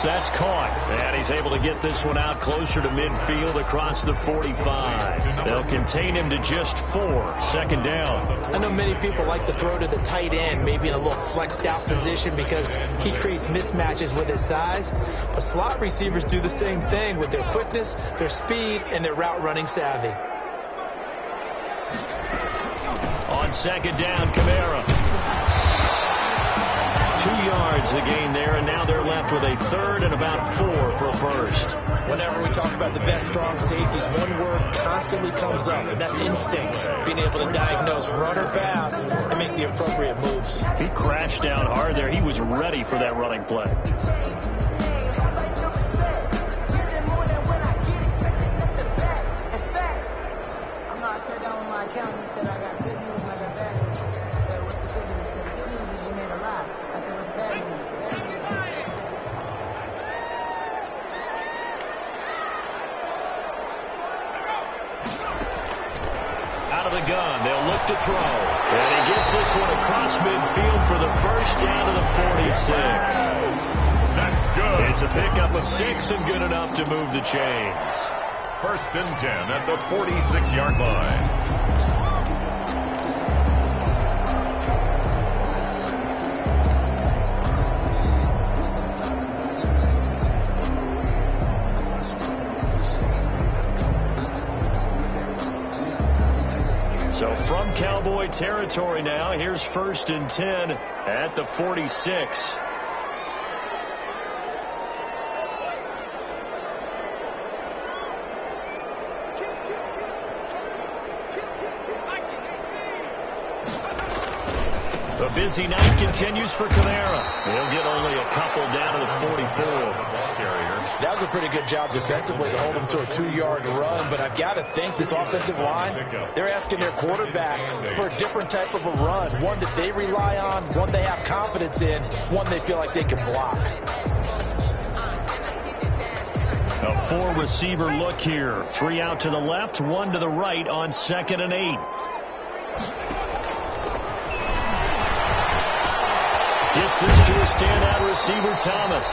That's caught. And he's able to get this one out closer to midfield across the 45. They'll contain him to just 4. 2nd down. I know many people like to throw to the tight end, maybe in a little flexed out position because he creates mismatches with his size. But slot receivers do the same thing with their quickness, their speed, and their route running savvy. On 2nd down, Kamara. 2 yards the gain there, and now they're left with a 3rd and about 4 for a 1st. Whenever we talk about the best strong safeties, one word constantly comes up, and that's instincts. Being able to diagnose run or pass and make the appropriate moves. He crashed down hard there. He was ready for that running play. the gun. They'll look to throw. And he gets this one across midfield for the first down to the 46. That's good. It's a pickup of 6 and good enough to move the chains. 1st and 10 at the 46-yard line. So from Cowboy territory now, here's 1st and 10 at the 46. The busy night continues for Kamara. He'll get only a couple down to the 44. That was a pretty good job defensively to hold him to a 2-yard run, but I've got to think this offensive line, they're asking their quarterback for a different type of a run, one that they rely on, one they have confidence in, one they feel like they can block. A 4-receiver look here. 3 out to the left, 1 to the right on 2nd and 8. Gets this to a standout receiver, Thomas.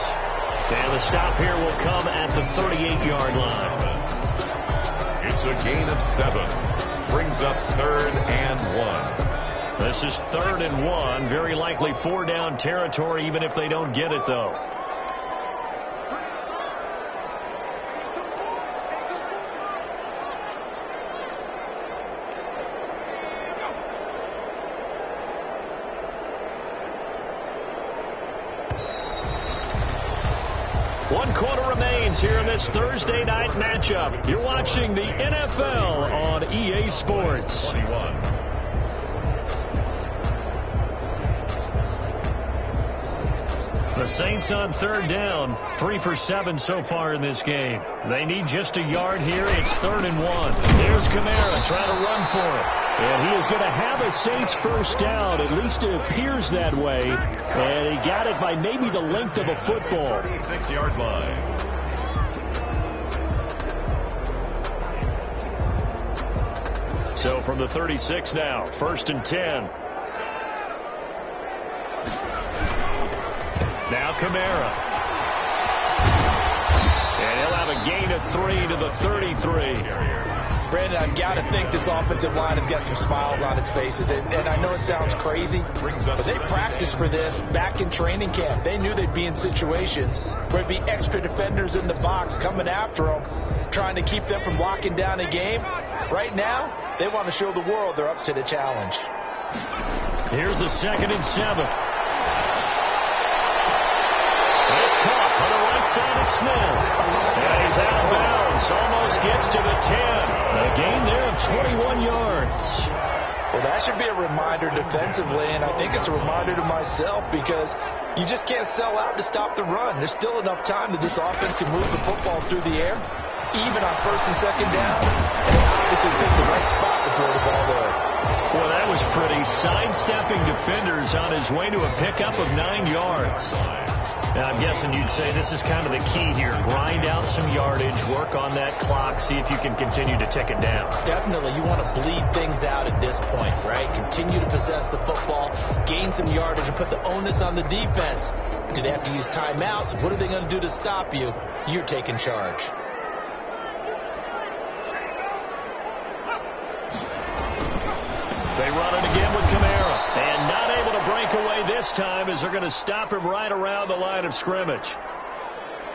And the stop here will come at the 38-yard line. It's a gain of 7. Brings up 3rd and 1. This is 3rd and 1. Very likely 4-down territory, even if they don't get it, though. Here in this Thursday night matchup. You're watching the NFL on EA Sports. 21. The Saints on 3rd down, 3 for 7 so far in this game. They need just a yard here. It's 3rd and 1. There's Kamara trying to run for it. And he is going to have a Saints first down. At least it appears that way. And he got it by maybe the length of a football. 36-yard line. So from the 36 now, 1st and 10. Now Kamara. And he'll have a gain of 3 to the 33. Brandon, I've got to think this offensive line has got some smiles on its faces. And I know it sounds crazy, but they practiced for this back in training camp. They knew they'd be in situations where there'd be extra defenders in the box coming after them, trying to keep them from locking down a game. Right now, they want to show the world they're up to the challenge. Here's a 2nd and 7. It's caught on the right side of Smith. And he's out of bounds. Almost gets to the 10. A gain there of 21 yards. Well, that should be a reminder defensively, and I think it's a reminder to myself because you just can't sell out to stop the run. There's still enough time that this offense can move the football through the air, even on 1st and 2nd downs. And they obviously picked the right spot to throw the ball there. Well, that was pretty. Sidestepping defenders on his way to a pickup of 9 yards. Now, I'm guessing you'd say this is kind of the key here. Grind out some yardage, work on that clock, see if you can continue to tick it down. Definitely. You want to bleed things out at this point, right? Continue to possess the football, gain some yardage, and put the onus on the defense. Do they have to use timeouts? What are they going to do to stop you? You're taking charge. They run it again with Kamara. And not able to break away this time as they're going to stop him right around the line of scrimmage.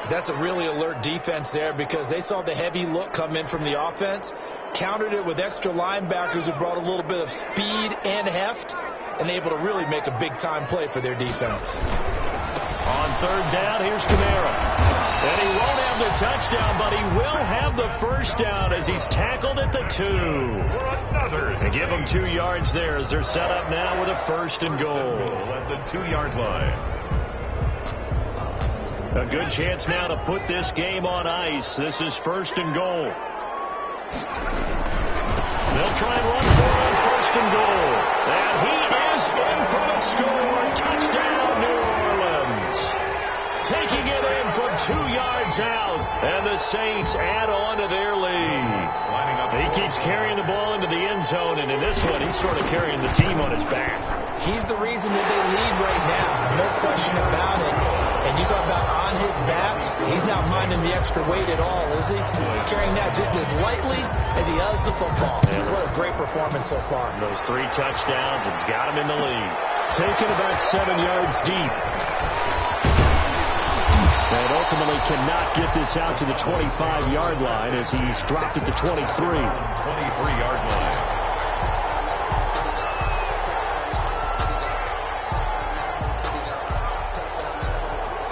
That's a really alert defense there because they saw the heavy look come in from the offense, countered it with extra linebackers who brought a little bit of speed and heft, and able to really make a big-time play for their defense. On 3rd down, here's Kamara. And he won't have the touchdown, but he will have the first down as he's tackled at the 2. They give him 2 yards there as they're set up now with a 1st and goal. At the 2-yard line. A good chance now to put this game on ice. This is 1st and goal. They'll try and run for it on 1st and goal. And he is in for the score. Touchdown, New Orleans. Taking it in from 2 yards out, and the Saints add on to their lead. He keeps carrying the ball into the end zone, and in this one, he's sort of carrying the team on his back. He's the reason that they lead right now, no question about it. And you talk about on his back, he's not minding the extra weight at all, is he? Carrying that just as lightly as he does the football. What a great performance so far. Those 3 touchdowns, it's got him in the lead. Taken about 7 yards deep. And ultimately cannot get this out to the 25-yard line as he's dropped at the 23. 23-yard line.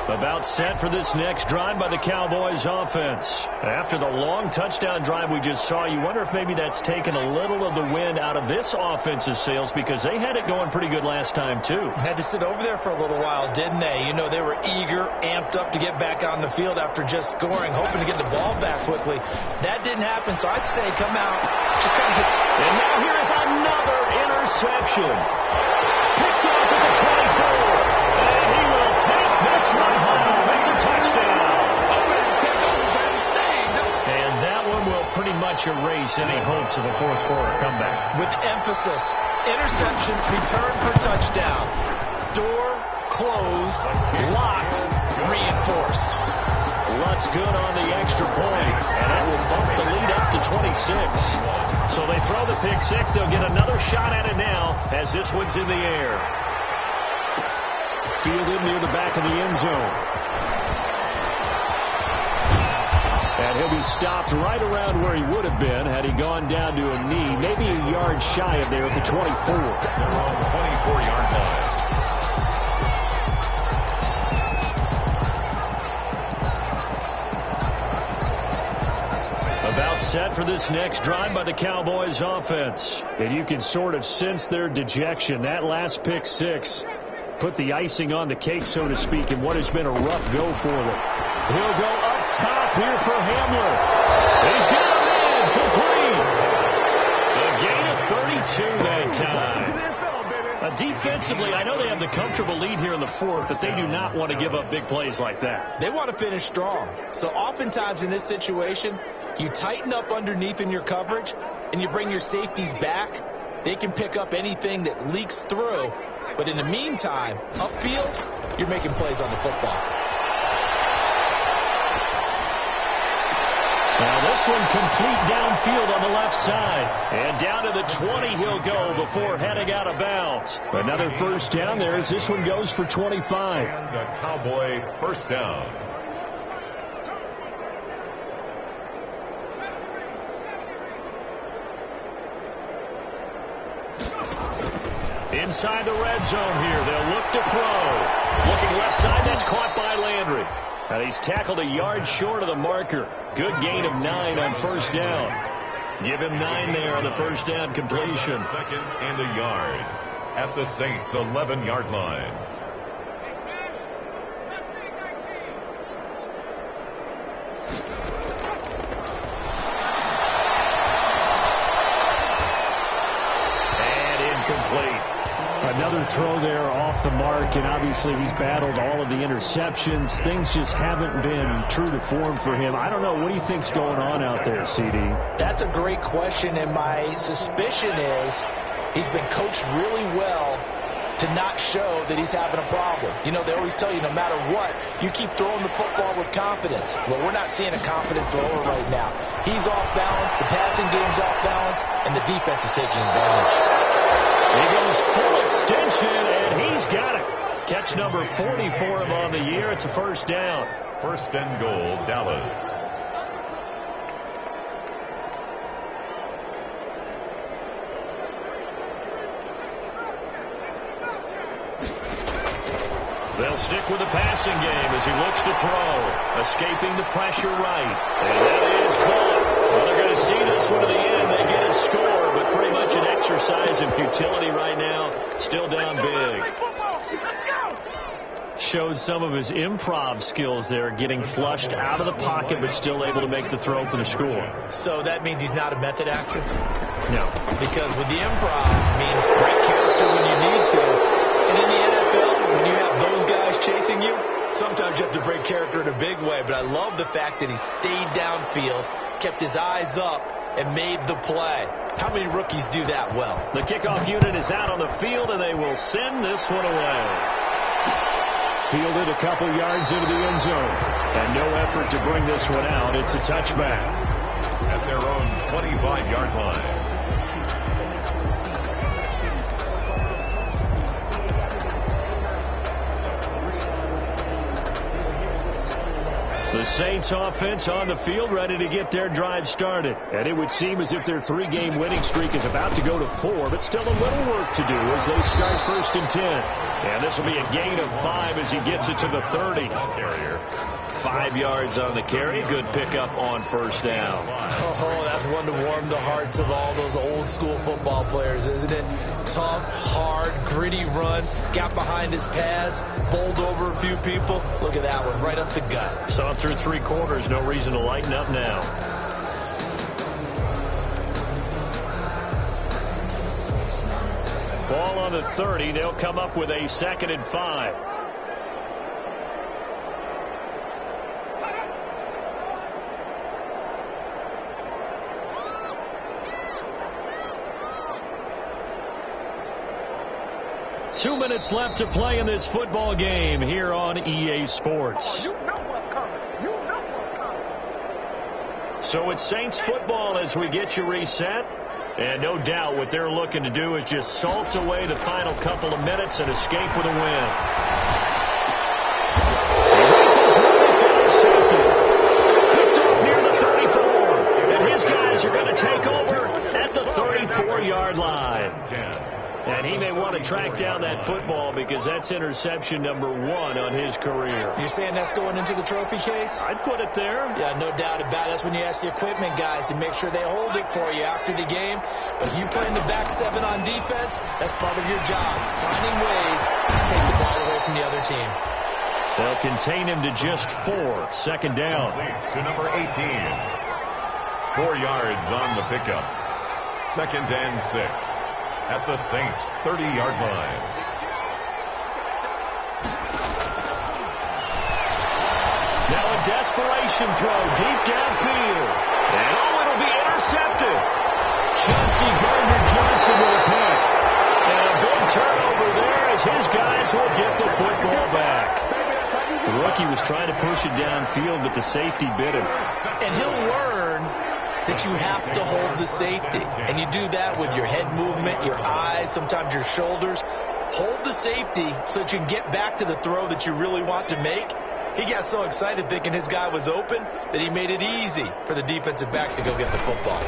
About set for this next drive by the Cowboys offense. After the long touchdown drive we just saw, you wonder if maybe that's taken a little of the wind out of this offense's sails, because they had it going pretty good last time too. Had to sit over there for a little while, didn't they? You know, they were eager, amped up to get back on the field after just scoring, hoping to get the ball back quickly. That didn't happen, so I'd say come out, just kind of get... And now here is another interception. Picked off at the 24. And he will take this one home. It's a touchdown. And that one will pretty much erase any hopes of a fourth quarter comeback. With emphasis, interception, return for touchdown. Door closed, locked, reinforced. Lutz good on the extra point, and that will bump the lead up to 26. So they throw the pick six. They'll get another shot at it now as this one's in the air. Fielded near the back of the end zone. And he'll be stopped right around where he would have been had he gone down to a knee, maybe a yard shy of there at the 24. They're on the 24-yard line. About set for this next drive by the Cowboys offense. And you can sort of sense their dejection. That last pick six put the icing on the cake, so to speak, in what has been a rough go for them. He'll go up top here for Hamler. He's got him in, complete. A gain of 32 that time. Defensively, I know they have the comfortable lead here in the fourth, but they do not want to give up big plays like that. They want to finish strong. So oftentimes in this situation, you tighten up underneath in your coverage, and you bring your safeties back. They can pick up anything that leaks through. But in the meantime, upfield, you're making plays on the football. Now this one complete downfield on the left side. And down to the 20 he'll go before heading out of bounds. Another first down there as this one goes for 25. And a Cowboy first down. Inside the red zone here. They'll look to throw. Looking left side, that's caught by Landry. And he's tackled a yard short of the marker. Good gain of 9 on first down. Give him 9 there on the first down completion. Second and a yard at the Saints' 11-yard line. And incomplete. Another throw there off the mark, and obviously he's battled all of the interceptions. Things just haven't been true to form for him. I don't know. What do you think's going on out there, CD? That's a great question, and my suspicion is he's been coached really well to not show that he's having a problem. You know, they always tell you no matter what, you keep throwing the football with confidence. Well, we're not seeing a confident thrower right now. He's off balance, the passing game's off balance, and the defense is taking advantage. He goes full extension, and he's got it. Catch number 40 for him on the year. It's a first down. First and goal, Dallas. They'll stick with the passing game as he looks to throw. Escaping the pressure right. And that is caught. Well, they're going to see this one to the end. They get a score, but pretty much an exercise in futility right now. Still down big. Showed some of his improv skills there, getting flushed out of the pocket, but still able to make the throw for the score. So that means he's not a method actor? No. Because with the improv, it means great character when you need to. And in the NFL, when you have those guys chasing you, Sometimes you have to break character in a big way, but I love the fact that he stayed downfield, kept his eyes up, and made the play. How many rookies do that well? The kickoff unit is out on the field, and they will send this one away. Fielded a couple yards into the end zone. And no effort to bring this one out. It's a touchback. At their own 25-yard line. The Saints offense on the field, ready to get their drive started. And it would seem as if their 3-game winning streak is about to go to 4, but still a little work to do as they start 1st and 10. And this will be a gain of 5 as he gets it to the 30. Carrier. 5 yards on the carry. Good pickup on 1st down. Oh, that's one to warm the hearts of all those old school football players, isn't it? Tough, hard, gritty run. Got behind his pads, bowled over a few people. Look at that one, right up the gut. Saw through 3 quarters. No reason to lighten up now. Ball on the 30. They'll come up with a 2nd and 5. Two minutes left to play in this football game here on EA Sports. You know what's coming. You know what's coming. So it's Saints football as we get you reset. And no doubt what they're looking to do is just salt away the final couple of minutes and escape with a win. It's intercepted. Picked off near the 34. And his guys are going to take over at the 34-yard line. And he may want to track down that football because that's interception number 1 on his career. You're saying that's going into the trophy case? I'd put it there. Yeah, no doubt about it. That's when you ask the equipment guys to make sure they hold it for you after the game. But you playing the back 7 on defense, that's part of your job. Finding ways to take the ball away from the other team. They'll contain him to just 4. 2nd down. To number 18. 4 yards on the pickup. 2nd and 6. At the Saints' 30-yard line. Now a desperation throw deep downfield. And it'll be intercepted. Chauncey Gardner-Johnson with a pick. And a big turnover there as his guys will get the football back. The rookie was trying to push it downfield, but the safety bit him. And he'll learn that you have to hold the safety. And you do that with your head movement, your eyes, sometimes your shoulders. Hold the safety so that you can get back to the throw that you really want to make. He got so excited thinking his guy was open that he made it easy for the defensive back to go get the football.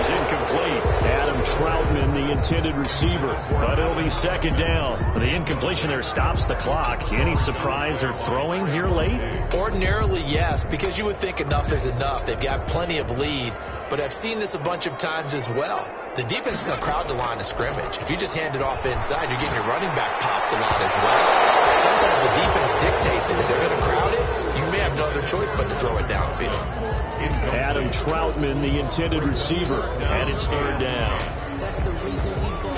Incomplete. Adam Troutman, the intended receiver. But it'll be 2nd down. The incompletion there stops the clock. Any surprise they're throwing here late? Ordinarily, yes, because you would think enough is enough. They've got plenty of lead. But I've seen this a bunch of times as well. The defense is going to crowd the line of scrimmage. If you just hand it off inside, you're getting your running back popped a lot as well. Sometimes the defense dictates it. If they're going to crowd it, you may have no other choice but to throw it downfield. Adam Troutman, the intended receiver, and it's 3rd down. That's the reason we ball.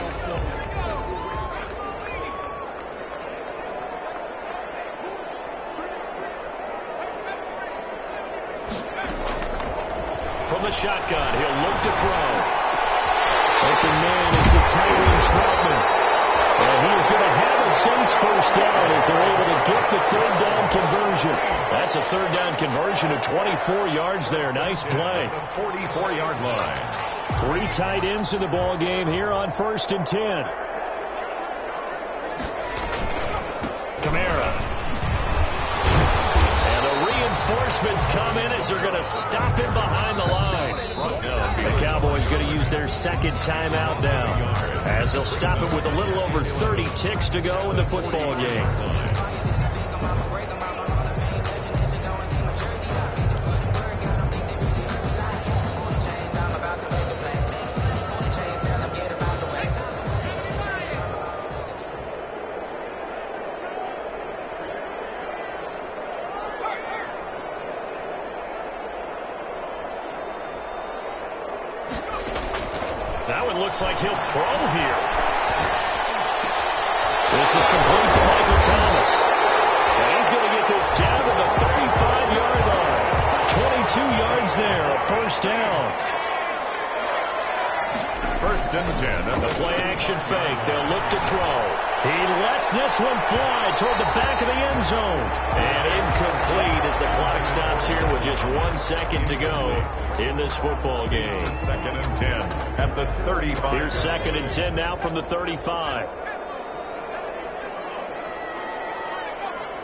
From the shotgun, he'll look to throw. Open man is the tight end Troutman. And he is going to have a Saints 1st down as they're able to get the 3rd down conversion. That's a 3rd down conversion of 24 yards there. Nice play. 44-yard line. 3 tight ends in the ball game here on 1st and 10. Kamara. And the reinforcements come in as they're going to stop him behind the line. The Cowboys going to use their 2nd timeout now as they'll stop it with a little over 30 ticks to go in the football game. now, and looks like he'll throw here. This is complete to Michael Thomas. And he's going to get this down to the 35-yard line. 22 yards there, a first down. First and 10. And the play-action fake. They'll look to throw. He lets this one fly toward the back of the end zone. And incomplete as the clock stops here with just 1 second to go in this football game. Second and 10 at the 35. Here's second and 10 now from the 35.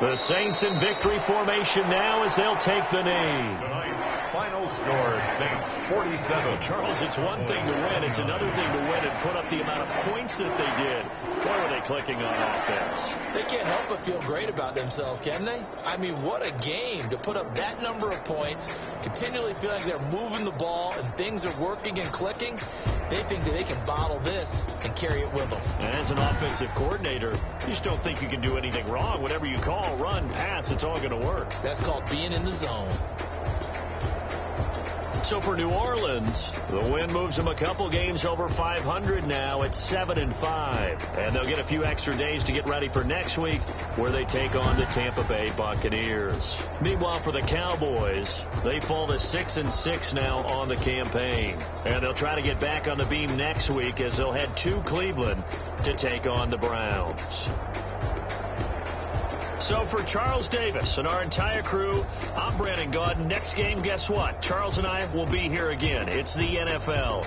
The Saints in victory formation now as they'll take the knee. Tonight's final score, Saints 47. Charles, it's one thing to win. It's another thing to win and put up the amount of points that they did. Boy, were they clicking on offense. They can't help but feel great about themselves, can they? I mean, what a game to put up that number of points, continually feeling like they're moving the ball and things are working and clicking. They think that they can bottle this and carry it with them. And as an offensive coordinator, you just don't think you can do anything wrong. Whatever you call, run, pass, it's all going to work. That's called being in the zone. So for New Orleans, the win moves them a couple games over 500 now at 7-5. And they'll get a few extra days to get ready for next week, where they take on the Tampa Bay Buccaneers. Meanwhile, for the Cowboys, they fall to 6-6 now on the campaign. And they'll try to get back on the beam next week as they'll head to Cleveland to take on the Browns. So for Charles Davis and our entire crew, I'm Brandon Gaudin. Next game, guess what? Charles and I will be here again. It's the NFL.